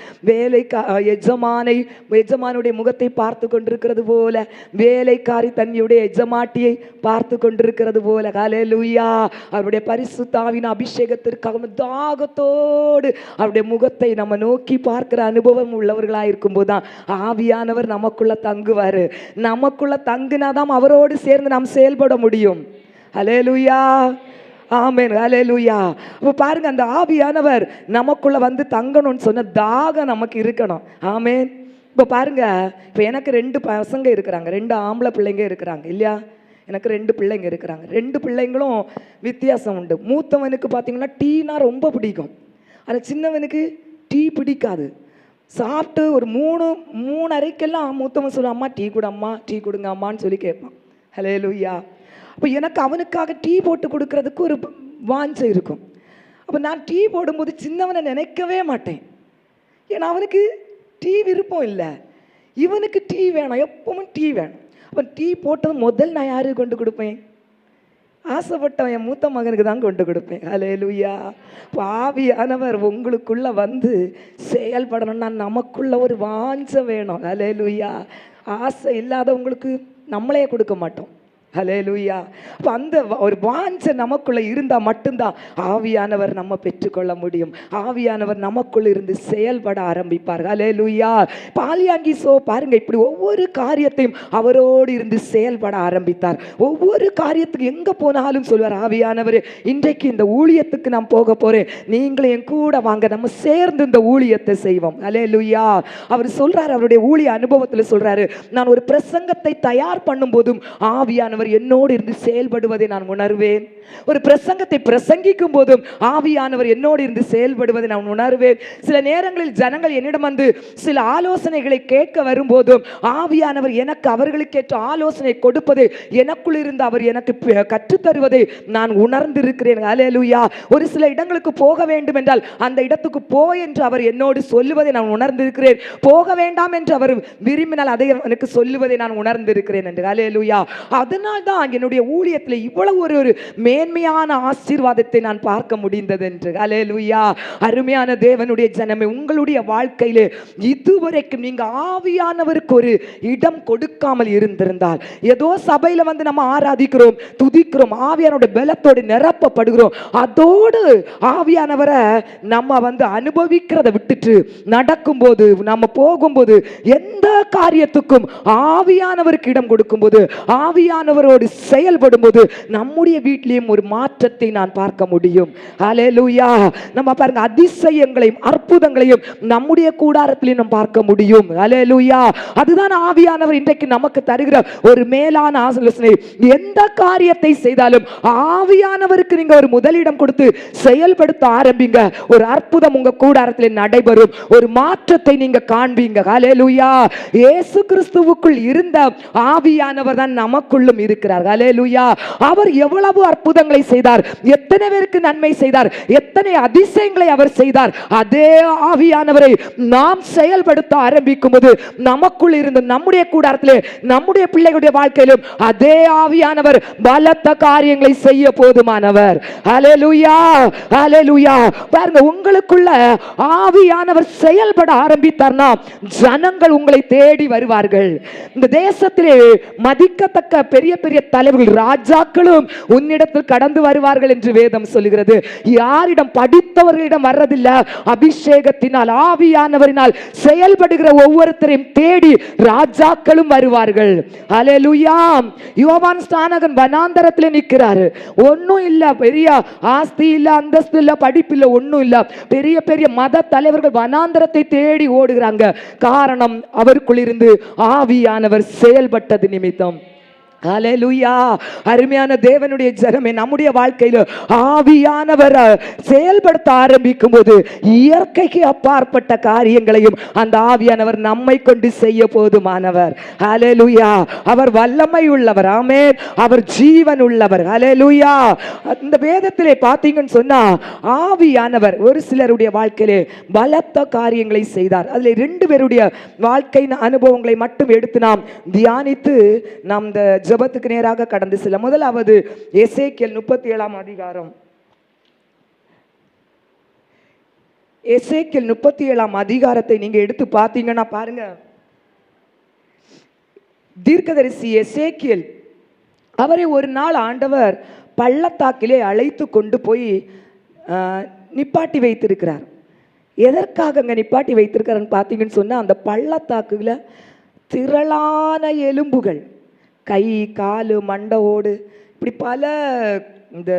எஜமானுடைய முகத்தை பார்த்து கொண்டிருக்கிறது போல, வேலைக்காரி தன்னுடைய எஜமாட்டியை பார்த்து கொண்டிருக்கிறது போல. ஹல்லேலூயா. அவருடைய பரிசுத்த ஆவியின் அபிஷேகத்திற்கு தாகத்தோடு அவருடைய முகத்தை நம்ம நோக்கி பார்க்கிற அனுபவம் உள்ளவர்களாக இருக்கும் போதுதான் ஆவியானவர் நமக்குள்ள தங்குவாரு. நமக்குள்ள தங்குனாதான் அவரோடு சேர்ந்து நாம் செயல்பட முடியும். ஹல்லேலூயா. ஆமென். ஹல்லேலூயா. அப்ப பாருங்க, அந்த ஆவியானவர் நமக்குள்ள வந்து தங்கணும்னு சொன்ன தாகம் நமக்கு இருக்கணும். ஆமென். இப்ப பாருங்க, இப்ப எனக்கு 2 பசங்க இருக்கிறாங்க, 2 ஆம்பளை பிள்ளைங்க இருக்கிறாங்க இல்லையா? எனக்கு 2 பிள்ளைங்க இருக்கிறாங்க. 2 பிள்ளைங்களும் வித்தியாசம் உண்டு. மூத்தவனுக்கு பார்த்தீங்கன்னா டீனா ரொம்ப பிடிக்கும். அது சின்னவனுக்கு டீ பிடிக்காது. சாப்பிட்டு ஒரு 3:30க்கெல்லாம் மூத்தவன் சொல்லுவான், அம்மா டீ கொடு, அம்மா டீ கொடுங்க அம்மான்னு சொல்லி கேட்பான். ஹல்லேலூயா. அப்போ எனக்கு அவனுக்காக டீ போட்டு கொடுக்கறதுக்கு ஒரு வாஞ்சை இருக்கும். அப்போ நான் டீ போடும்போது சின்னவனை நினைக்கவே மாட்டேன். ஏன்னா அவனுக்கு டீ விருப்பம் இல்லை, இவனுக்கு டீ வேணும், எப்பவும் டீ வேணும். அப்போ டீ போட்டது முதல் நான் யாருக்கு கொண்டு கொடுப்பேன்? ஆசைப்பட்டவன் என் மூத்த மகனுக்கு தான் கொண்டு கொடுப்பேன். ஹல்லேலூயா. ஆவியானவர் உங்களுக்குள்ள வந்து செயல்படணும்னா நமக்குள்ள ஒரு வாஞ்சை வேணும். ஹல்லேலூயா. ஆசை இல்லாதவங்களுக்கு நம்மளே கொடுக்க மாட்டோம். ஹல்லேலூயா. அப்ப அந்த ஒரு வாஞ்சை நமக்குள்ள இருந்தா மட்டும்தான் ஆவியானவர் நம்ம பெற்றுக்கொள்ள முடியும். ஆவியானவர் நமக்குள்ள இருந்து செயல்பட ஆரம்பிப்பார். ஹல்லேலூயா. பாலியாங்கிசோ பாருங்க, இப்படி ஒவ்வொரு காரியத்தையும் அவரோடு இருந்து செயல்பட ஆரம்பித்தார். ஒவ்வொரு காரியத்துக்கு எங்க போனாலும் சொல்வார், ஆவியானவரே இன்றைக்கு இந்த ஊழியத்துக்கு நான் போக போறேன், நீங்களும் என் கூட வாங்க, நம்ம சேர்ந்து இந்த ஊழியத்தை செய்வோம். ஹல்லேலூயா. அவர் சொல்றாரு, அவருடைய ஊழிய அனுபவத்தில் சொல்றாரு, நான் ஒரு பிரசங்கத்தை தயார் பண்ணும் போதும் ஆவியானவர் என்னோடு இருந்து செயல்படுவதை நான் உணர்வேன். ஒரு பிரசங்கத்தை பிரசங்கிக்கும் போதும் ஆவியானவர் என்னோடு இருந்து செயல்படுவதை நான் உணர்வேன். சில நேரங்களில் ஜனங்கள் என்னிடம் வந்து சில ஆலோசனைகளை கேட்க வரும்போதும் ஆவியானவர் எனக்கு அவர்களுக்கேற்ற ஆலோசனை கொடுப்பதை எனக்குள் இருந்து அவர் எனக்கு கற்றுத்தருவதை நான் உணர்ந்திருக்கிறேன். ஹல்லேலூயா. ஒரு சில இடங்களுக்கு போக வேண்டும் என்றால் அந்த இடத்துக்கு போ என்று அவர் என்னோடு சொல்லுவதை நான் உணர்ந்திருக்கிறேன். போக வேண்டாம் என்று அவர் விரும்பினால் அதை எனக்கு சொல்லுவதை நான் உணர்ந்திருக்கிறேன் என்று. ஹல்லேலூயா. அதனால் தான் என்னுடைய ஊழியத்தில் இவ்வளவு ஒரு மேன்மையான ஆசீர்வாதத்தை நான் பார்க்க முடிந்தது என்று. ஹல்லேலூயா. அருமையான தேவனுடைய ஜனமே, உங்களுடைய வாழ்க்கையிலே இதுவரைக்கும் நீங்க ஆவியானவருக்கு ஒரு இடம் கொடுக்காமல் இருந்திருந்தால், ஏதோ சபையில வந்து நம்ம ஆராதிக்கிறோம், துதிக்கிறோம், ஆவியானோட பலத்தோடு நிரப்பப்படுகிறோம், அதோடு ஆவியானவரை நம்ம வந்து அனுபவிக்கிறத விட்டுட்டு நடக்கும்போது, நம்ம போகும்போது, எந்த காரியத்துக்கும் ஆவியானவருக்கு இடம் கொடுக்கும்போது, ஆவியானவரோடு செயல்படும் போது நம்முடைய வீட்டிலேயும் ஒரு மாற்றத்தை நான் பார்க்க முடியும். ஹல்லேலூயா. நம்ம பாருங்க, அதிசயங்களையும் அற்புதங்களையும் நம்முடைய கூடாரத்திலையும் நாம் பார்க்க முடியும். ஹல்லேலூயா. அதுதான் ஆவியானவர் இன்றைக்கு நமக்கு தருகிற ஒரு மேலான ஆலோசனை. எந்த காரியத்தை செய்தாலும் ஆவியானவருக்கு நீங்க ஒரு முதலிடம் கொடுத்து செயல்படுத்த ஆரம்பிங்க, ஒரு அற்புதம் உங்க கூடாரத்தில் நடைபெறும், ஒரு மாற்றத்தை நீங்க காண்பீங்க. ஹல்லேலூயா. இயேசு கிறிஸ்துவுக்குள் இருந்த ஆவியானவர் தான் நமக்குள்ளும் இருக்கிறார். ஹல்லேலூயா. அவர் எவ்வளவு அற்புதங்களை செய்தார், எத்தனை பேருக்கு நன்மை செய்தார், எத்தனை அதிசயங்களை அவர் செய்தார். அதே ஆவியானவரை நாம் செயல்படுத்த ஆரம்பிக்கும் போது நமக்குள் இருந்து நம்முடைய கூடாரத்திலே, நம்முடைய பிள்ளைகளுடைய வாழ்க்கையிலும் அதே ஆவியானவர் பலத்த காரியங்களை செய்ய போதுமானவர். ஹல்லேலூயா. ஹல்லேலூயா. பாருங்க, உங்களுக்குள்ள ஆவியானவர் செயல்பட ஆரம்பித்தார்னா ஜனங்கள் உங்களை தேடி வருவார்கள். இந்த தேசத்திலே மதிக்கத்தக்க பெரிய பெரிய தலைவர்கள், ராஜாக்களும் உன்னிடத்தில் கடந்து வருவார்கள் என்று வேதம் சொல்லுகிறது. யாரிடம்? படித்தவர்களிடம் வர்றதில்லை, அபிஷேகத்தினால் ஆவியானவரினால் செயல்படுகிற ஒவ்வொருத்தரையும் தேடி ராஜாக்களும் வருவார்கள். ஹல்லேலூயா. யோவான் ஸ்நானகன் வனாந்தரத்தில் நிற்கிறாரு. ஒன்னும் இல்ல, பெரிய ஆஸ்தி இல்ல, அந்தஸ்து இல்ல, படிப்பு இல்ல, ஒன்னும் இல்ல. பெரிய பெரிய மத தலைவர்கள் வனாந்தரத்தை தேடி ஓடுகிறாங்க. காரணம், அவருக்குள் இருந்து ஆவியானவர் செயல்பட்டது நிமித்தம். ஹல்லேலூயா. அருமையான தேவனுடைய ஜனமே, நம்முடைய வாழ்க்கையில் ஆவியானவர் செயல்படுத்த ஆரம்பிக்கும் போது இயற்கைக்கு அப்பாற்பட்ட காரியங்களையும் அந்த ஆவியானவர் நம்மை கொண்டு செய்ய போதுமானவர். ஹல்லேலூயா. அவர் வல்லமை உள்ளவர். ஆமென். அவர் ஜீவன் உள்ளவர். ஹல்லேலூயா. இந்த வேதத்திலே பார்த்தீங்கன்னு சொன்னா ஆவியானவர் ஒரு சிலருடைய வாழ்க்கையிலே பலத்த காரியங்களை செய்தார். அதில் 2 பேருடைய வாழ்க்கை அனுபவங்களை மட்டும் எடுத்து நாம் தியானித்து நாம் இந்த ஜெபத்துக்கு நேராக கடந்து செல்ல. முதலாவது எசேக்கியேல் 37 அதிகாரம். எசேக்கியேல் 37 அதிகாரத்தை நீங்க எடுத்து பார்த்தீங்கன்னா பாருங்க, தீர்க்கதரிசி எசேக்கியேல் அவரை ஒரு நாள் ஆண்டவர் பள்ளத்தாக்கிலே அழைத்து கொண்டு போய் நிப்பாட்டி வைத்திருக்கிறார். எதற்காக அங்கே நிப்பாட்டி வைத்திருக்கிறான்னு பார்த்தீங்கன்னு சொன்னால், அந்த பள்ளத்தாக்குல திரளான எலும்புகள், கை காலு மண்டையோடு இப்படி பல இந்த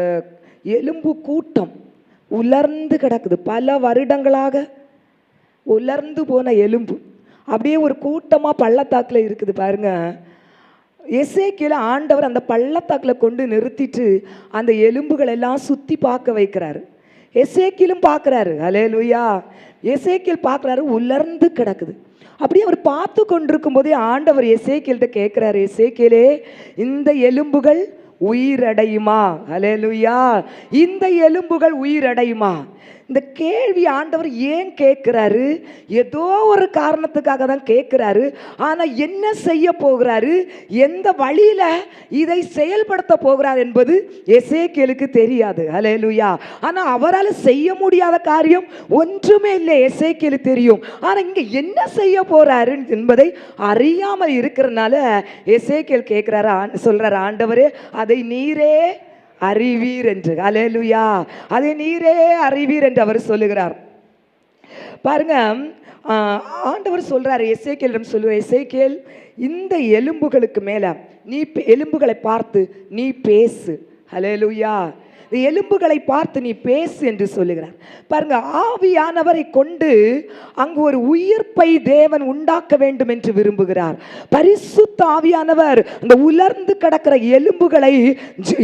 எலும்பு கூட்டம் உலர்ந்து கிடக்குது. பல வருடங்களாக உலர்ந்து போன எலும்பு அப்படியே ஒரு கூட்டமாக பள்ளத்தாக்கில் இருக்குது பாருங்க. எசேக்கியேல் ஆண்டவர் அந்த பள்ளத்தாக்கில் கொண்டு நிறுத்திட்டு அந்த எலும்புகள் எல்லாம் சுற்றி பார்க்க வைக்கிறாரு. எசேக்கியேலும் பார்க்குறாரு. ஹல்லேலூயா. எசேக்கியேல் பார்க்குறாரு, உலர்ந்து கிடக்குது. அப்படியே அவர் பார்த்து கொண்டிருக்கும் போதே ஆண்டவர் எசேக்கியேல்கிட்ட கேட்கிறாரு, எசேக்கியேலே, இந்த எலும்புகள் உயிரடையுமா? ஹல்லேலூயா. இந்த எலும்புகள் உயிரடையுமா? இந்த கேள்வி ஆண்டவர் ஏன் கேட்கிறாரு? ஏதோ ஒரு காரணத்துக்காக தான் கேட்கிறாரு. ஆனா என்ன செய்ய போகிறாரு, எந்த வழியில இதை செயல்படுத்த போகிறார் என்பது எசேக்கியேலுக்கு தெரியாது. ஹல்லேலூயா. ஆனா அவரால் செய்ய முடியாத காரியம் ஒன்றுமே இல்லை, எசேக்கியேலுக்கு தெரியும். ஆனா இங்க என்ன செய்ய போறாரு என்பதை அறியாமல் இருக்கிறனால எசேக்கியேல் கேட்கிறாரு, சொல்றாரு, ஆண்டவரே அதை நீரே அறிவீர் என்று. ஹல்லேலூயா. அதை நீரே அறிவீர் என்று அவர் சொல்லுகிறார். பாருங்க, ஆண்டவர் சொல்றாரு எசேக்கியேலிடம் சொல்லுவார், எசேக்கியேல் இந்த எலும்புகளுக்கு மேல நீ எலும்புகளை பார்த்து நீ பேசு. ஹல்லேலூயா. எலும்புகளை பார்த்து நீ பேசு என்று சொல்லுகிறார். பாருங்க, ஆவியானவரை கொண்டு அங்கு ஒரு உயிர்ப்பை தேவன் உண்டாக்க வேண்டும் என்று விரும்புகிறார். பரிசுத்த ஆவியானவர் அந்த உலர்ந்து கிடக்கிற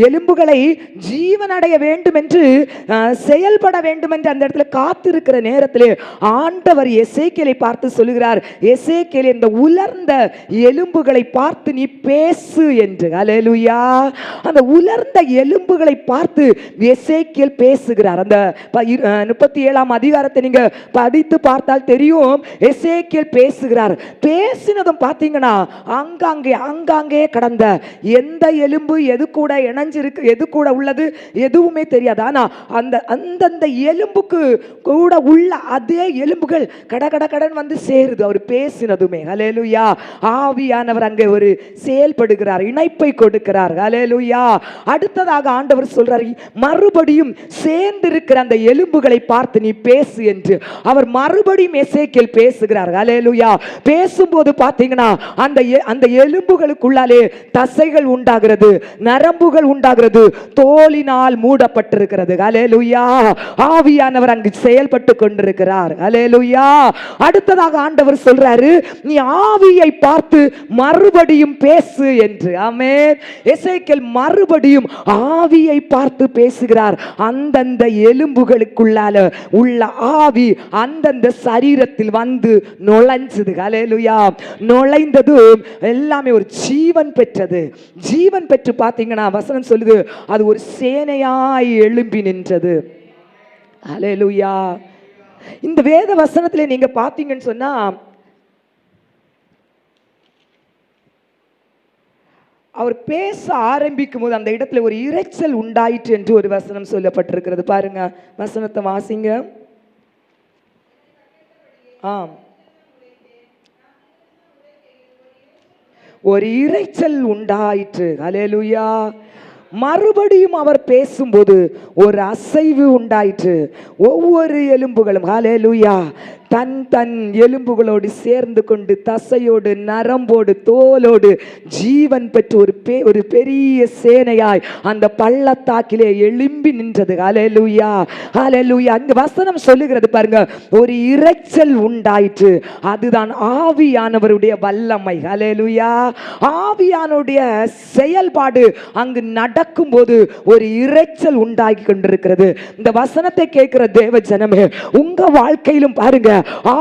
எலும்புகளை ஜீவனடைய வேண்டும் என்று செயல்பட வேண்டும் என்று அந்த இடத்துல காத்திருக்கிற நேரத்திலே ஆண்டவர் எசேக்கியேலை பார்த்து சொல்லுகிறார், எசேக்கியேல் இந்த உலர்ந்த எலும்புகளை பார்த்து நீ பேசு என்று. ஹல்லேலூயா. அந்த உலர்ந்த எலும்புகளை பார்த்து எசேக்கியேல் பேசுகிறார். அந்த 37ஆம் அதிகாரத்தை நீங்க படித்து பார்த்தால் தெரியும், எசேக்கியேல் பேசுகிறார். பேசினதும் பார்த்தீங்கன்னா அங்காங்கே கடந்த எந்த எலும்பு எது கூட இணைஞ்சிருக்கு, எது கூட உள்ளது எதுவுமே தெரியாது. ஆனா அந்தந்த எலும்புக்கு கூட உள்ள அதே எலும்புகள் கடன் வந்து சேருது அவர் பேசினதுமே. ஹல்லேலூயா. ஆவியானவர் அங்கே ஒரு செயல்படுகிறார், இணைப்பை கொடுக்கிறார். ஹல்லேலூயா. அடுத்ததாக ஆண்டவர் சொல்றார், மறுபடியும் சேர்ந்திருக்கிற அந்த எலும்புகளை பார்த்து நீ பேசு என்று அவர் மறுபடியும் எசேக்கியேல் பேசுகிறார். ஹல்லேலூயா. பேசும்போது பார்த்தீங்கன்னா அந்த எலும்புகளுக்குள்ளாலே தசைகள் உண்டாகிறது, நரம்புகள் உண்டாகிறது, தோலினால் மூடப்பட்டிருக்கிறது. ஹல்லேலூயா. ஆவியானவர் அங்கு செயல்பட்டு கொண்டிருக்கிறார். ஹல்லேலூயா. அடுத்ததாக ஆண்டவர் சொல்றாரு, நீ ஆவியை பார்த்து மறுபடியும் பேசு என்று. ஆமென். எசேக்கியேல் மறுபடியும் ஆவியை பார்த்து பேசுகிறார். அந்தந்த எலும்புகளுக்குள்ளால உள்ள ஆவி அந்தந்த சரீரத்தில் வந்து நுழைஞ்சது. ஹல்லேலூயா. நுழைந்ததும் எல்லாமே ஒரு ஜீவன் பெற்றது. ஜீவன் பெற்று பார்த்தீங்கன்னா வசனம் சொல்லுது, அது ஒரு சேனையாய் எழும்பி நின்றது. ஹல்லேலூயா. இந்த வேத வசனத்திலே நீங்க பார்த்தீங்கன்னு சொன்னா அவர் பேச ஆரம்பிக்கும் போது அந்த இடத்துல ஒரு இரைச்சல் உண்டாயிற்று என்று ஒரு வசனம் சொல்லப்பட்டிருக்கிறது. பாருங்க, வசனத்தை வாசிங்க. ஒரு இரைச்சல் உண்டாயிற்று. ஹல்லேலூயா. மறுபடியும் அவர் பேசும்போது ஒரு அசைவு உண்டாயிற்று. ஒவ்வொரு எலும்புகளும் ஹல்லேலூயா தன் தன் எலும்புகளோடு சேர்ந்து கொண்டு தசையோடு நரம்போடு தோலோடு ஜீவன் பெற்று ஒரு பெரிய சேனையாய் அந்த பள்ளத்தாக்கிலே எழும்பி நின்றது. ஹல்லேலூயா. ஹல்லேலூயா. அங்க வசனம் சொல்லுகிறது பாருங்க, ஒரு இரைச்சல் உண்டாயிற்று. அதுதான் ஆவியானவருடைய வல்லமை. ஹல்லேலூயா. ஆவியானுடைய செயல்பாடு அங்கு நடக்கும் போது ஒரு இரைச்சல் உண்டாகி கொண்டிருக்கிறது. இந்த வசனத்தை கேட்கிற தேவ ஜனமே, உங்க வாழ்க்கையிலும் பாருங்க,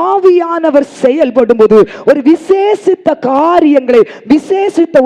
ஆவியானவர் செயல்படும் போது ஒரு விசேஷித்த காரியங்களை, விசேஷித்த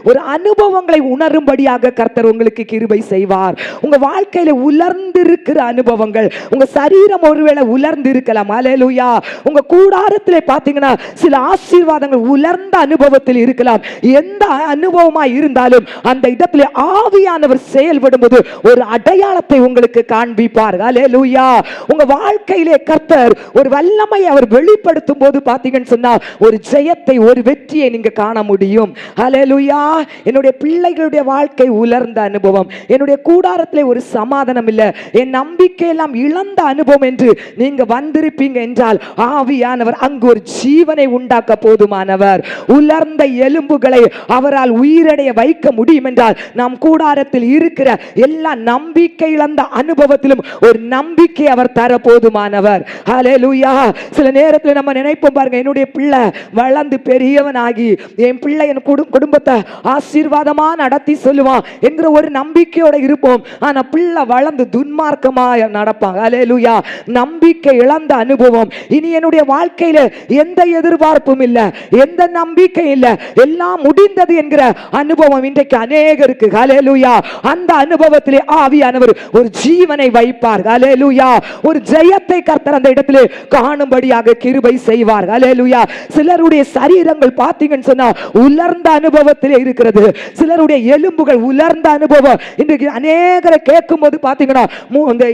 ஒரு அனுபவங்களை உணரும்படியாக கர்த்தர் உங்களுக்கு கிருபை செய்வார். உங்க வாழ்க்கையில உலர்ந்திருக்கிற அனுபவங்கள், உங்க சரீரம் ஒருவேளை உலர்ந்து இருக்கலாம். ஹல்லேலூயா. உங்க கூடாரத்திலே பாத்தீங்கன்னா சில ஆசீர்வாதங்கள் உலர்ந்த அனுபவத்தில் இருக்கலாம். எந்த அனுபவமா இருந்தாலும் அந்த இடத்துல ஆவியானவர் செயல்படும் போது ஒரு அடையாளத்தை உங்களுக்கு காண்பிப்பார். ஹல்லேலூயா. உங்க வாழ்க்கையிலே கர்த்தர் ஒரு வல்லமை அவர் வெளிப்படுத்தும் போது பாத்தீங்கன்னு சொன்னா ஒரு ஜெயத்தை, ஒரு வெற்றியை நீங்க காண முடியும். ஹல்லேலூயா. என்னுடைய பிள்ளைகளுடைய வாழ்க்கை உலர்ந்த அனுபவம், என்னுடைய கூடாரத்திலே ஒரு சமாதானம் இல்ல, என் நம்பிக்கை எல்லாம் இழந்த அனுபவம் என்று நீங்க வந்திருப்பீங்க என்றால் ஆவியானவர் அங்கு ஒரு ஜீவனை உண்டாக்க போதுமானவர். உலர்ந்த எலும்புகளை அவரால் உயிரடைய வைக்க முடியும் என்றால் நம் கூடாரத்தில் இருக்கிற எல்லா நம்பிக்கை இழந்த அனுபவத்திலும் ஒரு நம்பிக்கை அவர் தர போதுமானவர். ஹல்லேலூயா. ஹல்லேலூயா. சில நேரத்தில் நம்ம நினைப்போம் பாருங்க, என்னுடைய பிள்ளை வளர்ந்து பெரியவனாகி என் பிள்ளை என் குடும்பத்தை ஆசீர்வாதமா நடத்தி சொல்லுவான் என்கிற ஒரு நம்பிக்கையோட இருப்போம். ஆனா பிள்ளை வளர்ந்து துன்மார்க்கமா நடப்பாங்க. ஹல்லேலூயா. நம்பிக்கை இழந்த அனுபவம். இனி என்னுடைய வாழ்க்கையில எந்த எதிர்பார்ப்பும் இல்ல, எந்த நம்பிக்கை இல்ல, எல்லாம் முடிந்தது என்கிற அனுபவம் இன்றைக்கு அநேகருக்கு. ஹல்லேலூயா. அந்த அனுபவத்திலே ஆவியானவர் ஒரு ஜீவனை வைப்பார். ஹல்லேலூயா. ஒரு ஜெயத்தை கர்த்தர் அந்த இடத்திலே காணும்படியாக கிருபை செய்வார். ஹல்லேலூயா. சிலருடைய சரீரங்கள் பார்த்தீங்கன்னு சொன்னா உலர்ந்த அனுபவத்திலே இருக்கிறது. சிலருடைய எலும்புகள் உலர்ந்த அனுபவம். இன்றைக்கு அநேகரை கேட்கும் போது பார்த்தீங்கன்னா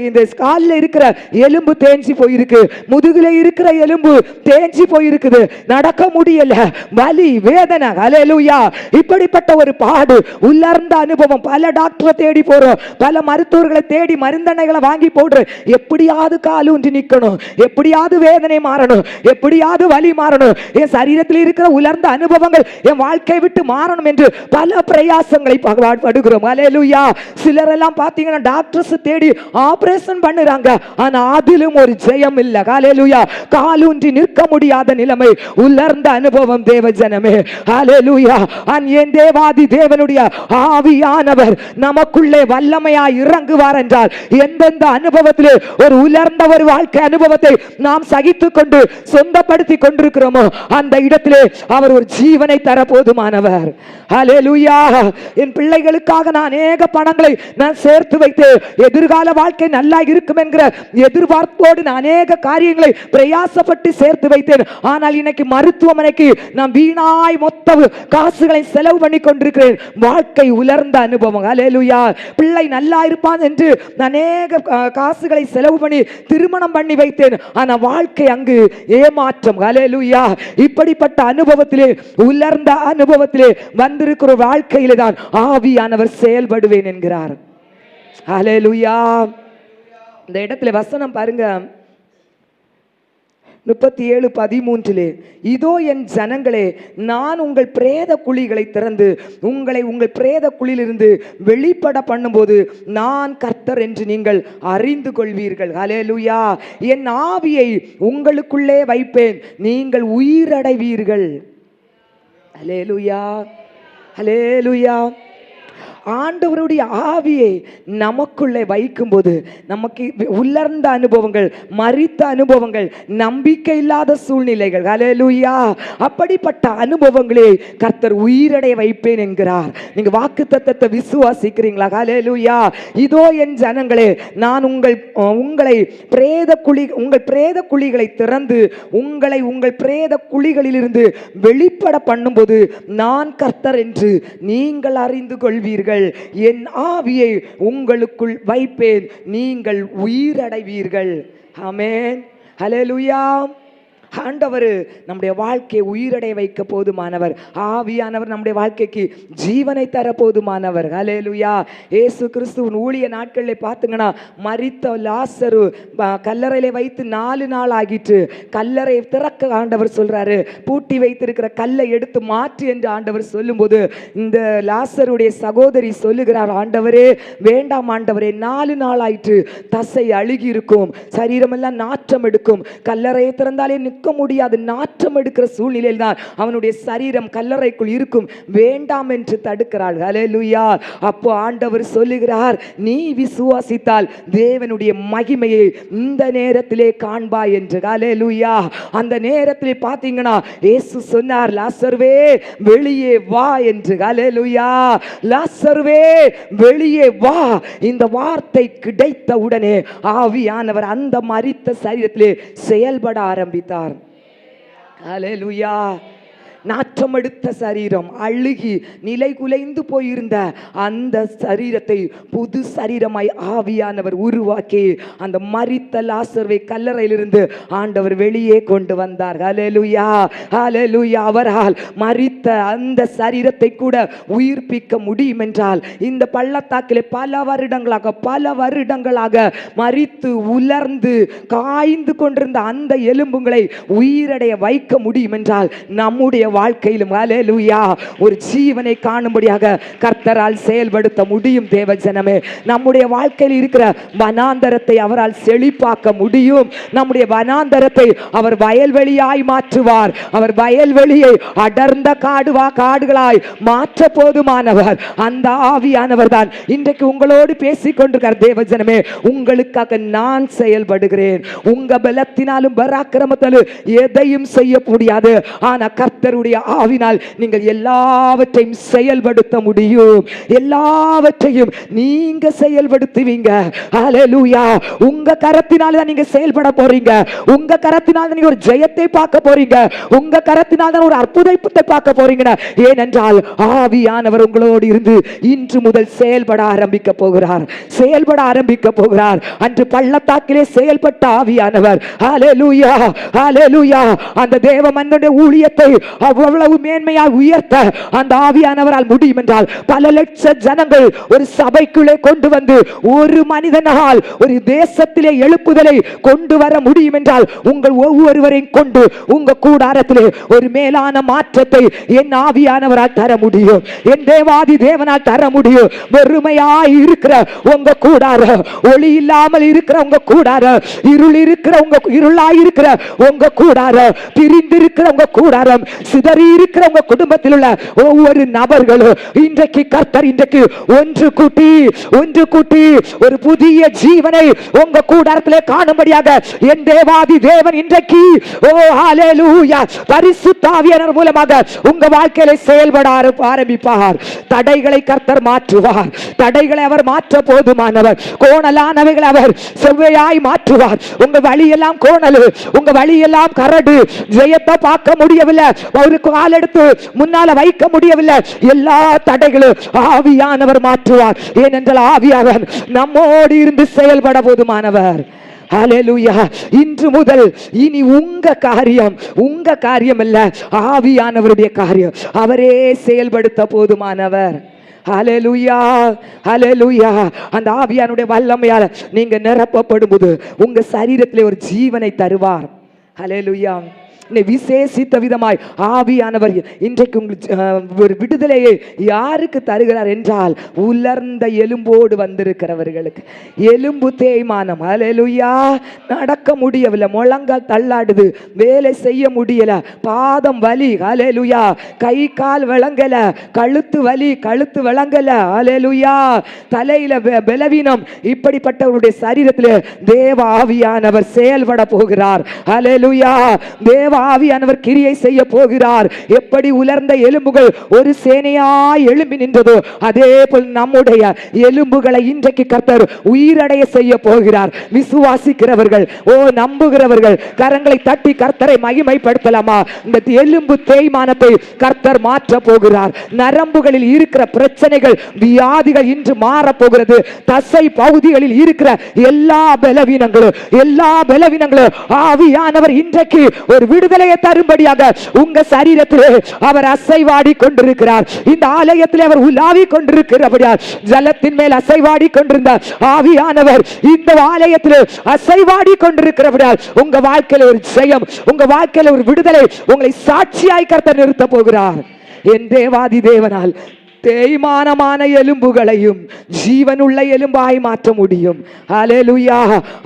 இந்த காலில் இருக்கிற எலும்பு தேஞ்சி போயிருக்கு, முதுகுல இருக்கிற எலும்பு தேஞ்சி போயிருக்குது, நடக்க முடியல, வலி வேதனை. ஹல்லேலூயா. இப்படிப்பட்ட ஒரு பாடு உலர்ந்த அனுபவம். பல டாக்டரை தேடி போறோம், பல மருத்துவர்களை தேடி மருந்தனைகளை வாங்கி போடுறோம். எப்படியாவது கால் ஊன்றி நிக்கணும், எப்படியாவது வேதனை மாறணும், எப்படியாவது வலி மாறணும், என் சரீரத்தில் இருக்கிற உலர்ந்த அனுபவங்கள் என் வாழ்க்கை விட்டு மாறணும் என்று பல பிரயாசங்களை படுகிறோம். ஹல்லேலூயா. சிலரெல்லாம் பார்த்தீங்கன்னா டாக்டர்ஸ் தேடி ஆபரேஷன் பண்ணுறாங்க, ஆனா அதிலும் ஒரு ஜெயம் இல்லை. ஹல்லேலூயா. காலூன்றி நிற்க முடியாத நிலைமை, உலர்ந்த அனுபவம் தேவ ஜனமே. ஹல்லேலூயா. என் தேவாதி தேவனுடைய ஆவியானவர் நமக்குள்ளே வல்லமையாய் இறங்குவார் என்றால் எந்தெந்த அனுபவத்திலே ஒரு உலர்ந்த ஒரு வாழ்க்கை அனுபவத்தை நாம் சகித்துக் கொண்டு சொந்தப்படுத்திக் கொண்டிருக்கிறோமோ அந்த இடத்திலே அவர் ஒரு ஜீவனை தர போதுமானவர். ஹல்லேலூயா. என் பிள்ளைகளுக்காக நான் அநேக பணங்களை நான் சேர்த்து வைத்து எதிர்கால வாழ்க்கை நல்லா இருக்கும் என்கிற எதிர்பார்ப்போடு நான் அநேக காரியங்களை பிரயாசப்பட்டு சேர்த்து வைத்தேன். ஆனால் இன்னைக்கு மருத்துவமனைக்கு நான் வீணாய் மொத்த காசுகளை செலவு பண்ணி கொண்டிருக்கிறேன். வாழ்க்கை உலர்ந்த அனுபவம். ஹல்லேலூயா. பிள்ளை நல்லா இருப்பான் என்று அநேக காசுகளை செலவு பண்ணி திருமணம் பண்ணி வைத்தேன், ஆனா வாழ்க்கை அங்கு ஏமாற்றம். ஹல்லேலூயா. இப்படிப்பட்ட அனுபவத்திலே உலர்ந்த அனுபவத்திலே வந்திருக்கிற வாழ்க்கையிலே தான் ஆவியானவர் செயல்படுவேன் என்கிறார். ஹல்லேலூயா. இந்த இடத்துல வசனம் பாருங்க, 37:13, இதோ என் ஜனங்களே, நான் உங்கள் பிரேத குழிகளை திறந்து உங்கள் பிரேத குழியிலிருந்து வெளிப்பட பண்ணும்போது நான் கர்த்தர் என்று நீங்கள் அறிந்து கொள்வீர்கள். ஹல்லேலூயா. என் ஆவியை உங்களுக்குள்ளே வைப்பேன், நீங்கள் உயிரடைவீர்கள். ஹல்லேலூயா. ஹல்லேலூயா. ஆண்டவருடைய ஆவியை நமக்குள்ளே வைக்கும்போது நமக்கு உலர்ந்த அனுபவங்கள், மரித்த அனுபவங்கள், நம்பிக்கை இல்லாத சூழ்நிலைகள், ஹல்லேலூயா, அப்படிப்பட்ட அனுபவங்களே கர்த்தர் உயிரடைய வைப்பேன் என்கிறார். நீங்க வாக்குத்தத்தத்தை விசுவாசிக்கிறீங்களா? ஹல்லேலூயா. இதோ என் ஜனங்களே, நான் உங்களை உங்கள் பிரேத குழிகளை திறந்து உங்கள் பிரேத குழிகளிலிருந்து வெளிப்பட பண்ணும்போது நான் கர்த்தர் என்று நீங்கள் அறிந்து கொள்வீர்கள். என் ஆவியை உங்களுக்குள் வைப்பேன், நீங்கள் உயிரடைவீர்கள். ஆமென். ஹல்லேலூயா. ஆண்டவர் நம்முடைய வாழ்க்கையை உயிரடைய வைக்க போதுமானவர். ஆவியானவர் நம்முடைய வாழ்க்கைக்கு ஜீவனை தர போதுமானவர். ஹல்லேலூயா. இயேசு கிறிஸ்துவின் ஊழிய நாட்களில் பார்த்தீங்கன்னா மரித்த லாசரு கல்லறையிலே வைத்து 4 நாள் ஆகிட்டு கல்லறை திறக்க ஆண்டவர் சொல்றாரு. பூட்டி வைத்திருக்கிற கல்லை எடுத்து மாற்று என்று ஆண்டவர் சொல்லும்போது இந்த லாசருடைய சகோதரி சொல்லுகிறார், ஆண்டவரே வேண்டாம் ஆண்டவரே, 4 நாள் ஆயிற்று, தசை அழுகி இருக்கும், சரீரமெல்லாம் நாற்றம் எடுக்கும், கல்லறையை திறந்தாலே நிற்க முடியாது, நாற்றம் எடுக்கிற சூழ்நிலையில் தான் அவனுடைய சரீரம் கல்லறைக்குள் இருக்கும், வேண்டாம் என்று தடுக்கிறாள். ஹல்லேலூயா. அப்போ ஆண்டவர் சொல்லுகிறார், நீ விசுவாசித்தால் தேவனுடைய மகிமையை இந்த நேரத்திலே காண்பாய் என்று. ஹல்லேலூயா. அந்த நேரத்திலே பார்த்தீங்கன்னா இயேசு சொன்னார், லாசருவே வெளியே வா என்று. ஹல்லேலூயா. லாசருவே வெளியே வா. இந்த வார்த்தை கிடைத்த உடனே ஆவியானவர் அந்த மரித்த சரீரத்திலே செயல்பட ஆரம்பித்தார். ஹல்லேலூயா. நாற்றம் எடுத்த சரீரம், அழுகி நிலை குலைந்து போயிருந்த அந்த சரீரத்தை புது சரீரமாய் ஆவியானவர் உருவாக்கி அந்த மரித்த லாசருவை கல்லறையிலிருந்து ஆண்டவர் வெளியே கொண்டு வந்தார். ஹல்லேலூயா. ஹல்லேலூயா. அவரால் மரித்த அந்த சரீரத்தை கூட உயிர்ப்பிக்க முடியும் என்றால் இந்த பள்ளத்தாக்கிலே பல வருடங்களாக மரித்து உலர்ந்து காய்ந்து கொண்டிருந்த அந்த எலும்புகளை உயிரடைய வைக்க முடியும் என்றால் நம்முடைய வாழ்க்கையிலும் ஹல்லேலூயா ஒரு ஜீவனை காணும்படியாக கர்த்தரால் செயல்படுத்த முடியும். தேவ ஜனமே, நம்முடைய வாழ்க்கையில் இருக்கிற வனாந்தரத்தை அவரால் செழிப்பாக்க முடியும். நம்முடைய வனாந்தரத்தை அவர் வயல்வெளியாய் மாற்றுவார். அவர் வயல்வெளியை அடர்ந்த காடுகளாய் மாற்ற போதுமானவர். அந்த ஆவியானவர் தான் இன்றைக்கு உங்களோடு பேசிக் கொண்டிருக்கிறார். தேவ ஜனமே, உங்களுக்காக நான் செயல்படுகிறேன். உங்க பலத்தினாலும் பராக்கிரமத்தாலும் எதையும் செய்ய முடியாது. ஆனா கர்த்தருடைய ஆவினால் நீங்கள் எல்லாவற்றையும் செயல்படுத்த முடியும். எல்லாவற்றையும் நீங்க செயல்படுத்துவீங்க. ஹல்லேலூயா. உங்க கரத்தினால தான் நீங்க செயல்பட போறீங்க. உங்க கரத்தினால நீங்க ஒரு ஜெயத்தை பார்க்க போறீங்க. உங்க கரத்தினால தான் ஒரு அற்புதத்தை பார்க்க போறீங்க. ஏனென்றால் ஆவியானவர் உங்களோடு இருந்து இன்று முதல் செயல்பட ஆரம்பிக்க போகிறார். செயல்பட ஆரம்பிக்க போகிறார். அன்று பள்ளத்தாக்கிலே செயல்பட்ட ஆவியானவர் ஹல்லேலூயா ஹல்லேலூயா அந்த தேவ மன்னனுடைய ஊழியத்தை அவ்வளவு மேன்மையாக உயர்த்த அந்த ஆவியானவரால் முடியும் என்றால் பல லட்ச ஜனங்கள் ஒரு சபைக்குள்ளே கொண்டு வந்து ஒரு மனிதனால் ஒரு தேசத்திலே எழுப்புதலை கொண்டு வர முடியும் என்றால் உங்கள் ஒவ்வொருவரையும் கொண்டு உங்க கூடாரத்திலே ஒரு மேலான மாற்றத்தை என் ஆவியானவரால் தர முடியும். என் தேவாதி தேவனால் தர முடியும். வெறுமையாய் இருக்கிற உங்க கூடாரம், ஒளி இல்லாமல் இருக்கிற உங்க கூடாரம், இருளாய் இருக்கிற உங்க கூடாரம், பிரிந்திருக்கிற உங்க கூடாரம், சிதறி இருக்கிற உங்க குடும்பத்தில் உள்ள ஒவ்வொரு நபர்களும் இன்றைக்கு கர்த்தர் இன்றைக்கு ஒன்று கூட்டி ஒரு புதிய ஜீவனை உங்க கூடாரத்திலே காணும்படியாக என் தேவாதி தேவன் இன்றைக்கு ஹல்லேலூயா பரிசுத்த ஆவியானவர் மூலமாக உங்க வாழ்க்கையில செயல்பட ஆரம்பிப்பார். தடைகளை கர்த்தர் மாற்றுவார். தடைகளை அவர் மாற்ற போதுமானவர். கோணலானவைகளை அவர் செவ்வையாய் மாற்றுவார். உங்க வழியெல்லாம் கோணல், உங்க வழியெல்லாம் கரடு, ஜெயத்தை பார்க்க முடியவில்லை, ஒரு கால் எடுத்து முன்னால வைக்க முடியவில்லை, எல்லா தடைகளும் ஆவியானவர் மாற்றுவார். ஏனென்றால் ஆவியானவர் நம்மோடு இருந்து செயல்பட போதுமானவர். ஹல்லேலூயா. இன்று முதல் இனி உங்க காரியம் அல்ல, ஆவியானவருடைய காரியம். அவரே செயல்படுத்த போதுமானவர். ஹல்லேலூயா ஹல்லேலூயா. அந்த ஆவியானுடைய வல்லமையால நீங்க நிரப்பப்படும் போது உங்க சரீரத்திலே ஒரு ஜீவனை தருவார். ஹல்லேலூயா. விசேஷித்த விதமாய் ஆவியானவர் இன்றைக்கு ஒரு விடுதலையை யாருக்கு தருகிறார் என்றால் உலர்ந்த எலும்போடு வந்திருக்கிறவர்களுக்கு. எலும்பு தேய்மானம், ஹல்லேலூயா, நடக்க முடியவில்லை, முழங்கால் தள்ளாடுது, வேலை செய்ய முடியல, பாதம் வலி, ஹல்லேலூயா, கை கால் விளங்கல, கழுத்து வலி, கழுத்து விளங்கல, ஹல்லேலூயா, தலையில பலவீனம், இப்படிப்பட்டவருடைய சரீரத்தில் தேவ ஆவியானவர் செயல்பட போகிறார். ஹல்லேலூயா. தேவ ஆவியானவர் கிரியை செய்ய போகிறார். எப்படி உலர்ந்த எலும்புகள் ஒரு சேனையாய் எழும்பி நின்றதோ அதே போல் நம்முடைய எலும்புகளை இன்றைக்கு கர்த்தர் உயிரடைய செய்ய போகிறார். விசுவாசிக்கிறவர்கள், நம்புகிறவர்கள் கரங்களை தட்டி கர்த்தரை மகிமைப்படுத்தலாமா? இந்த எலும்பு தேய்மானத்தை கர்த்தர் மாற்ற போகிறார். நரம்புகளில் இருக்கிற பிரச்சனைகள், வியாதிகள் இன்று மாற போகிறது. தசை பகுதிகளில் இருக்கிற எல்லா பலவீனங்களும் ஆவியானவர் இன்றைக்கு ஒரு விடுதலையை தரும்படியாக உங்க சரீரத்திலே அவர் அசைவாடி கொண்டிருக்கிறார். இந்த ஆலயத்திலே அவர் உலாவி கொண்டிருக்கிறபடியால் ஜலத்தின் மேல் அசைவாடி கொண்டிருந்த ஆவியானவர் இந்த ஆலயத்திலே அசைவாடி கொண்டிருக்கிறபடியால் உங்க வாழ்க்கையில ஒரு ஜெயம், உங்க வாழ்க்கையில ஒரு விடுதலை, உங்களை சாட்சியாய் கர்த்தர் நிறுத்த போகிறார். என் தேவாதி தேவனால் தேய்மானமான எலும்புகளையும் ஜீவனுள்ள எலும்பாய் மாற்ற முடியும். ஹல்லேலூயா.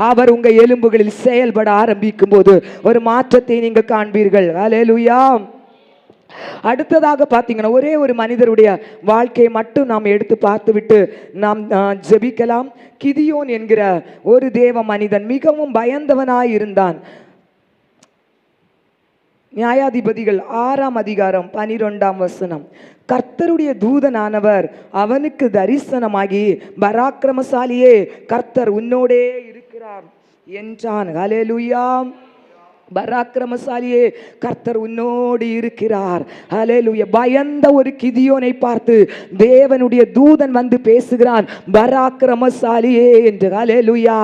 அவர் உங்க எலும்புகளில் செயல்பட ஆரம்பிக்கும் போது ஒரு மாற்றத்தை நீங்க காண்பீர்கள். ஹல்லேலூயா. அடுத்ததாக பார்த்தீங்கன்னா ஒரே ஒரு மனிதருடைய வாழ்க்கையை மட்டும் நாம் எடுத்து பார்த்துவிட்டு நாம் ஜெபிக்கலாம். கிதியோன் என்கிற ஒரு தேவ மனிதன் மிகவும் பயந்தவனாய் இருந்தான். நியாயாதிபதிகள் 6ஆம் அதிகாரம் 12ஆம் வசனம். கர்த்தருடைய தூதனானவர் அவனுக்கு தரிசனமாகி, பராக்கிரமசாலியே, கர்த்தர் உன்னோடே இருக்கிறார் என்றான். ஹல்லேலூயா. பராக்கிரமசாலியே, கர்த்தர் உன்னோடு இருக்கிறார். ஹல்லேலூயா. பயந்த ஒரு கிதியோனை பார்த்து தேவனுடைய தூதன் வந்து பேசுகிறான், பராக்கிரமசாலியே என்று. ஹல்லேலூயா.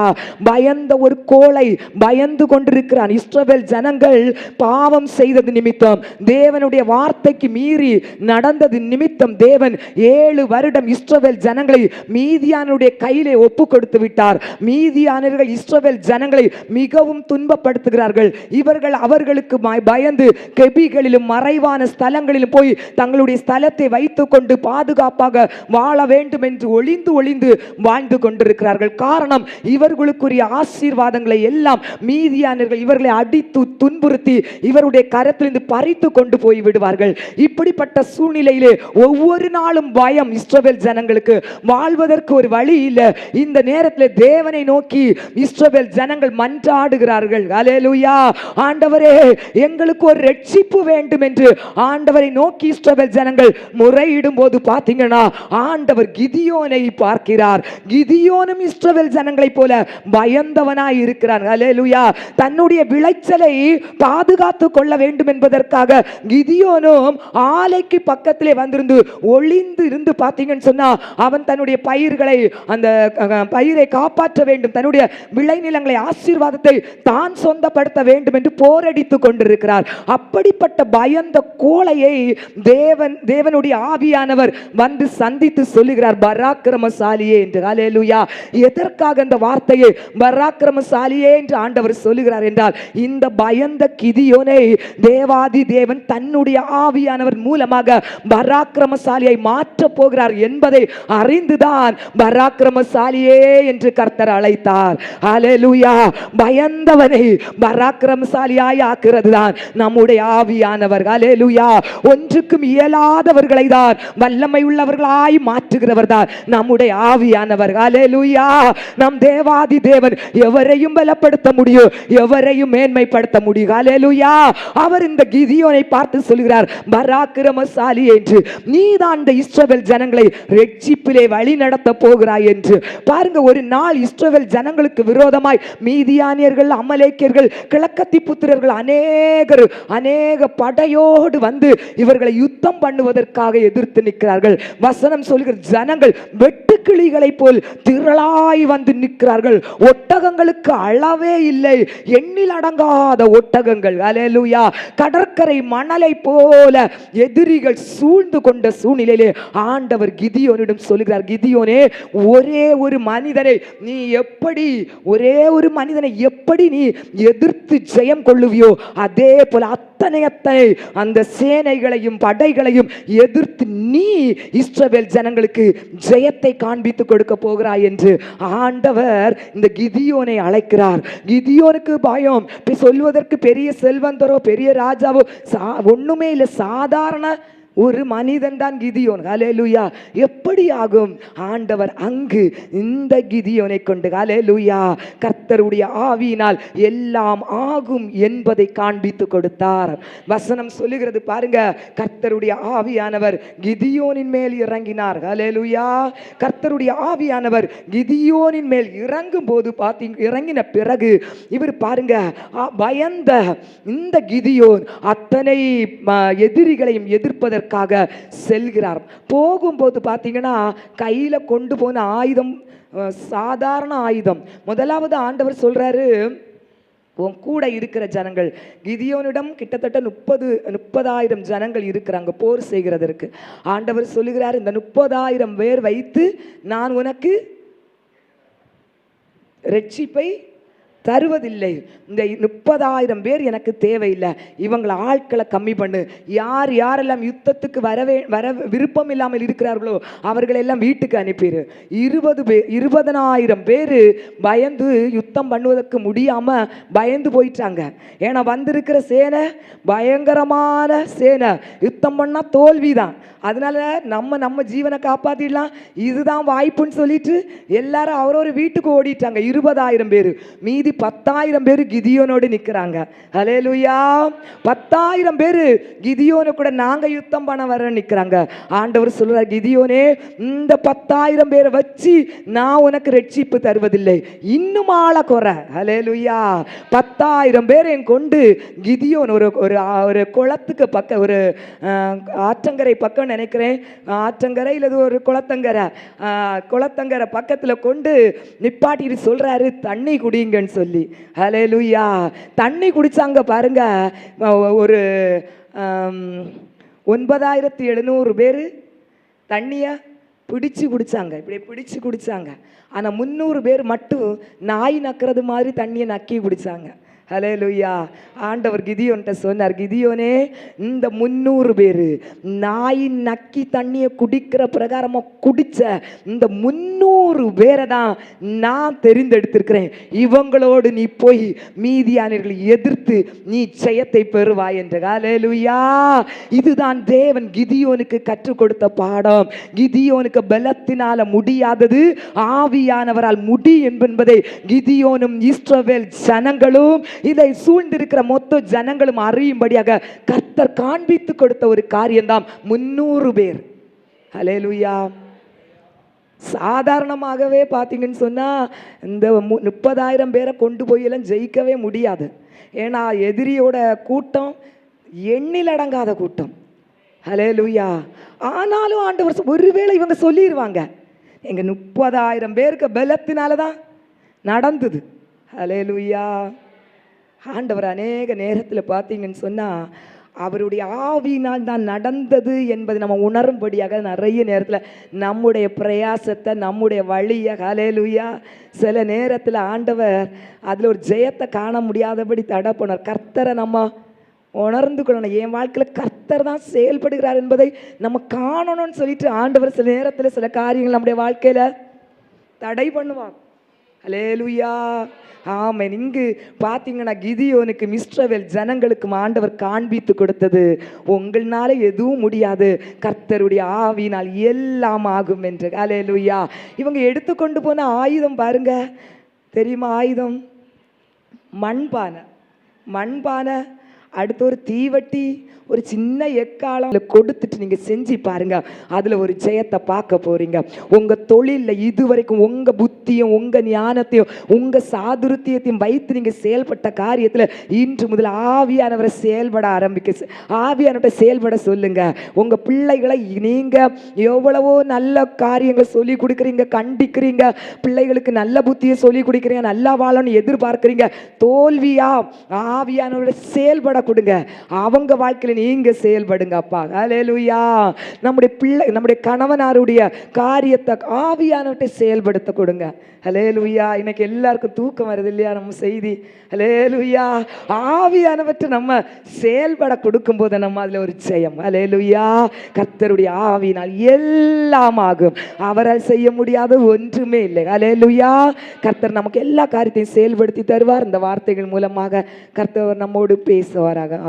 பயந்த ஒரு கோளை பயந்து கொண்டிருக்கிறான். இஸ்ரவேல் ஜனங்கள் பாவம் செய்தது நிமித்தம், தேவனுடைய வார்த்தைக்கு மீறி நடந்தது நிமித்தம் தேவன் 7 வருடம் இஸ்ரவேல் ஜனங்களை மீதியானுடைய கையிலே ஒப்பு கொடுத்து விட்டார். மீதியானவர்கள் இஸ்ரவேல் ஜனங்களை மிகவும் துன்பப்படுத்துகிறார்கள். இவர்கள் அவர்களுக்கு பயந்து கெபிகளிலும் மறைவான ஸ்தலங்களிலும் போய் தங்களுடைய ஸ்தலத்தை வைத்துக் கொண்டு பாதுகாப்பாக வாழ வேண்டும் என்று ஒளிந்து ஒளிந்து வாழ்ந்து கொண்டிருக்கிறார்கள். காரணம், இவர்களுக்குரிய ஆசீர்வாதங்களை எல்லாம் மீதியானவர்கள் இவர்களை அடித்து துன்புறுத்தி இவருடைய கரத்திலிருந்து பறித்து கொண்டு போய் விடுவார்கள். இப்படிப்பட்ட சூழ்நிலையிலே ஒவ்வொரு நாளும் பயம். இஸ்ரவேல் ஜனங்களுக்கு வாழ்வதற்கு ஒரு வழி இல்லை. இந்த நேரத்தில் தேவனை நோக்கி இஸ்ரவேல் ஜனங்கள் மன்றாடுகிறார்கள். அல்லேலூயா. ஆண்டவரே, எங்களுக்கு ஒரு ரட்சிப்பு வேண்டும் என்று ஆண்டவரை நோக்கி இஸ்ரவேல் ஜனங்கள் முறையிடும் போது பார்த்தீங்கன்னா ஆண்டவர் கிதியோனை பார்க்கிறார். கிதியோனும் இஸ்ரவேல் ஜனங்களை போல பயந்தவனாய் இருக்கிறார். அல்லேலூயா. தன்னுடைய விளைச்சலை பாதுகாத்து கொள்ள வேண்டும் என்பதற்காக கிதியோனும் ஆலைக்கு பக்கத்திலே வந்திருந்து ஒளிந்து இருந்து பார்த்தீங்கன்னு சொன்னா அவன் தன்னுடைய பயிர்களை அந்த பயிரை காப்பாற்ற வேண்டும், தன்னுடைய விளைநிலங்களை ஆசீர்வாதத்தை தான் சொந்தப்படுத்த வேண்டும் என்று போரடித்துக் கொண்டிருக்கிறார். அப்படிப்பட்ட பயந்த கோழையை தேவனுடைய ஆவியானவர் வந்து சந்தித்து சொல்லுகிறார், பராக்கிரமசாலியே என்று. அல்லேலூயா. எதற்காக அந்த வார்த்தையை பராக்கிரமசாலியே என்று ஆண்டவர் சொல்லுகிறார் என்றால், இந்த பயந்த கிதியோனை தேவாதி தேவன் தன்னுடைய ஆவியானவர் மூலமாக பராக்கிரமசாலியை மாற்ற போகிறார் என்பதை அறிந்துதான் பராக்கிரமசாலியே என்று கர்த்தர் அழைத்தார். அல்லேலூயா. பயந்தவனை பராக்கிரமசாலியாய் ஆக்குறது தான் நம்முடைய ஆவியானவர். அல்லேலூயா. ஒன்றுக்கும் இயலாதவர்களை தான் வல்லமை உள்ளவர்களாய் மாற்றுகிறவர் தான் நம்முடைய ஆவியானவர். அல்லேலூயா. நம் தேவாதி தேவன் எவரையும் பலப்படுத்த முடியும், எவரையும் மேன்மைப்படுத்த முடியும். அல்லேலூயா. அவர் இந்த கிதியோனை பார்த்து சொல்கிறார், பராக்கிரமசாலி என்று. நீதான் இந்த இஸ்ரவேல் ஜனங்களை ரட்சிப்பிலே வழி நடத்த போகிறாய் என்று. பாருங்க, ஒரு நாள் இஸ்ரவேல் ஜனங்களுக்கு விரோதமாய் மீதியானியர்கள், அமலேக்கியர்கள், கிழக்கத்தி புத்திரர்கள் அநேக படையோடு வந்து இவர்களை யுத்தம் பண்ணுவதற்காக எதிர்த்து நிற்கிறார்கள். வசனம் சொல்கிற ஜனங்கள் வெட்டுக்கிளிகளை போல் திரளாய் வந்து நிற்கிறார்கள். ஒட்டகங்களுக்கு அளவே இல்லை, எண்ணில் அடங்காத ஒட்டகங்கள். அல்லேலூயா. கடற்கரை மணலை போல எதிரிகள் சூழ்ந்து கொண்ட சூழ்நிலையிலே ஆண்டவர் கிதியோனிடம் சொல்கிறார், கிதியோனே, ஒரே ஒரு மனிதனை நீ எதிர்த்து ஜெயம் கொள்ளுவியோ அதே போல அத்தனை அந்த சேனைகளையும் படைகளையும் எதிர்த்து நீ இஸ்ரவேல் ஜனங்களுக்கு ஜெயத்தை காண்பித்து கொடுக்க போகிறாய் என்று ஆண்டவர் இந்த கிதியோனை அழைக்கிறார். கிதியோனுக்கு பயம். சொல்வதற்கு பெரிய செல்வந்தரோ பெரிய ராஜாவோ ஒண்ணுமே இல்லை, சாதாரண ஒரு மனிதன் தான் கிதியோன். அல்லேலூயா. எப்படி ஆகும்? ஆண்டவர் அங்கு இந்த கிதியோனை கொண்டு அல்லேலூயா கர்த்தருடைய ஆவியினால் எல்லாம் ஆகும் என்பதை காண்பித்து கொடுத்தார். வசனம் சொல்லுகிறது பாருங்க, கர்த்தருடைய ஆவியானவர் கிதியோனின் மேல் இறங்கினார். அல்லேலூயா. கர்த்தருடைய ஆவியானவர் கிதியோனின் மேல் இறங்கும் போது இறங்கின பிறகு இவர் பாருங்க, பயந்த இந்த கிதியோன் அத்தனை எதிரிகளையும் எதிர்ப்பதற்கு செல்கிறார். போகும்போது பார்த்தீங்கன்னா கையில கொண்டு போன ஆயுதம் சாதாரண ஆயுதம். முதலாவது ஆண்டவர் சொல்றாரு, உன் கூட இருக்கிற ஜனங்கள், கிதியோனிடம் கிட்டத்தட்ட 30,000 ஜனங்கள் இருக்கிறாங்க போர் செய்கிறதற்கு. ஆண்டவர் சொல்லுகிறார், இந்த 30,000 பேர் வைத்து நான் உனக்கு ரட்சிப்பை தருவதில்லை. இந்த 30,000 பேர் எனக்கு தேவையில்லை, இவங்களை ஆட்களை கம்மி பண்ணு. யாரெல்லாம் யுத்தத்துக்கு வர விருப்பம் இல்லாமல் இருக்கிறார்களோ அவர்களெல்லாம் வீட்டுக்கு அனுப்பிடு. 20,000 பேர் பயந்து யுத்தம் பண்ணுவதற்கு முடியாம பயந்து போயிட்டாங்க. ஏன்னா வந்திருக்கிற சேனை பயங்கரமான சேனை, யுத்தம் பண்ணா தோல்விதான். அதனால நம்ம ஜீவனை காப்பாத்திடலாம், இதுதான் வாய்ப்புன்னு சொல்லிட்டு எல்லாரும் அவரொரு வீட்டுக்கு ஓடிட்டாங்க. 20,000 பேர். மீதி 10,000 பேர் கிதியோனோடு நிற்கிறாங்க. அல்லேலூயா. 10,000 பேர் கிதியோனை கூட நாங்க யுத்தம் பண்ண வர நிற்கிறாங்க. ஆண்டவர் சொல்றார், கிதியோனே, இந்த 10,000 பேரை வச்சு நான் உனக்கு ரட்சிப்பு தருவதில்லை, இன்னும் ஆள குறை. அல்லேலூயா. 10,000 பேரை கொண்டு கிதியோன் ஒரு குளத்துக்கு பக்கம், ஒரு ஆற்றங்கரை பக்கம் நினைக்கிறேன், ஆற்றங்கரை இல்லது ஒரு குளத்தங்கரை பக்கத்துல கொண்டு நிப்பாட்டிட்டு சொல்றாரு, தண்ணி குடிங்கன்னு சொல்லி. ஹல்லேலூயா. தண்ணி குடிச்சாங்க பாருங்க. ஒரு 9,700 பேர் தண்ணிய பிடிச்சு குடிச்சாங்க, இப்படி பிடிச்சு குடிச்சாங்க. ஆனா 300 பேர் மட்டும் நாய் நக்கிறது மாதிரி தண்ணியை நக்கி குடிச்சாங்க. ஹல்லேலூயா. ஆண்டவர் கிதியோன்ட்ட சொன்னார், கிதியோனே, இந்த 300 பேரு நாய் நக்கி தண்ணியை குடிக்கிற பிரகாரமா குடிச்ச இந்த 300 பேரை தான் நான் தெரிந்தெடுத்திருக்கிறேன். இவங்களோடு நீ போய் மீதியானவர்களை எதிர்த்து நீ ஜெயத்தை பெறுவாய் என்று. ஹல்லேலூயா. இதுதான் தேவன் கிதியோனுக்கு கற்றுக் கொடுத்த பாடம். கிதியோனுக்கு பலத்தினால முடியாதது ஆவியானவரால் முடி என்பதை கிதியோனும் இஸ்ரவேல் ஜனங்களும் இதை சூழ்ந்திருக்கிற மொத்த ஜனங்களும் அறியும்படியாக கர்த்தர் காண்பித்து கொடுத்த ஒரு காரியம்தான் 300 பேர். ஹல்லேலூயா. சாதாரணமாகவே பார்த்தீங்கன்னு சொன்னா இந்த 30,000 பேரை கொண்டு போய் எல்லாம் ஜெயிக்கவே முடியாது. ஏன்னா எதிரியோட கூட்டம் எண்ணிலடங்காத கூட்டம். ஹல்லேலூயா. ஆனாலும் ஆண்டவர் ஒருவேளை இவங்க சொல்லிடுவாங்க, எங்க 30,000 பேருக்கு பலத்தினால தான் நடந்தது. ஹல்லேலூயா. ஆண்டவர் அநேக நேரத்தில் பார்த்தீங்கன்னு சொன்னால் அவருடைய ஆவியினால் தான் நடந்தது என்பதை நம்ம உணரும்படியாக நிறைய நேரத்தில் நம்முடைய பிரயாசத்தை நம்முடைய வழியை, ஹல்லேலூயா, சில நேரத்தில் ஆண்டவர் அதில் ஒரு ஜெயத்தை காண முடியாதபடி தடை பண்ணார். கர்த்தரை நம்ம உணர்ந்து கொள்ளணும். என் வாழ்க்கையில் கர்த்தர் தான் செயல்படுகிறார் என்பதை நம்ம காணணும்னு சொல்லிட்டு ஆண்டவர் சில நேரத்தில் சில காரியங்கள் நம்முடைய வாழ்க்கையில் தடை பண்ணுவார். ஹல்லேலூயா. ஆமென். இங்கு பார்த்தீங்கன்னா கிதியோனுக்கு இஸ்ரவேல் ஜனங்களுக்கு ஆண்டவர் காண்பித்து கொடுத்தது, உங்களால எதுவும் முடியாது, கர்த்தருடைய ஆவியினால் எல்லாம் ஆகும் என்று. ஹல்லேலூயா. இவங்க எடுத்துக்கொண்டு போன ஆயுதம் பாருங்க, தெரியுமா? ஆயுதம் மண்பானை, அடுத்து ஒரு தீவட்டி, ஒரு சின்ன எக்காலம் கொடுத்துட்டு நீங்க செஞ்சு பாருங்க, அதுல ஒரு ஜெயத்தை பார்க்க போறீங்க. உங்க தொழிலில் இதுவரைக்கும் உங்க புத்தியும் உங்க ஞானத்தையும் உங்க சாதுரியத்தையும் வைத்து நீங்க செயல்பட்ட காரியத்துல இன்று முதல் ஆவியானவரை செயல்பட ஆரம்பிக்க, ஆவியானவரை செயல்பட சொல்லுங்க. உங்க பிள்ளைகளை நீங்க எவ்வளவோ நல்ல காரியங்களை சொல்லி கொடுக்குறீங்க, கண்டிக்கிறீங்க, பிள்ளைகளுக்கு நல்ல புத்தியை சொல்லி கொடுக்குறீங்க, நல்லா வாழணும்னு எதிர்பார்க்குறீங்க. தோல்வியா? ஆவியானவரை செயல்பட கொடுங்க, அவங்க வாழ்க்கையில நீங்க செயல்படுங்க அப்பா. ஹல்லேலூயா. நம்முடைய கணவனாருடைய காரியத்தை ஆவியானவரை செயல்படுத்த கொடுங்க. ஹல்லேலூயா. இன்னைக்கு எல்லாருக்கும் தூக்கம் வருது இல்லையா? நம்ம செய்தி, ஹல்லேலூயா, ஆவியானவற்றை நம்ம செயல்பட கொடுக்கும் போது நம்ம அதுல ஒரு ஜெயம். ஹல்லேலூயா. கர்த்தருடைய ஆவியினால் எல்லாம் ஆகும், அவரால் செய்ய முடியாத ஒன்றுமே இல்லை. ஹல்லேலூயா. கர்த்தர் நமக்கு எல்லா காரியத்தையும் செயல்படுத்தி தருவார். இந்த வார்த்தைகள் மூலமாக கர்த்தர் நம்மோடு பேசுவாராக.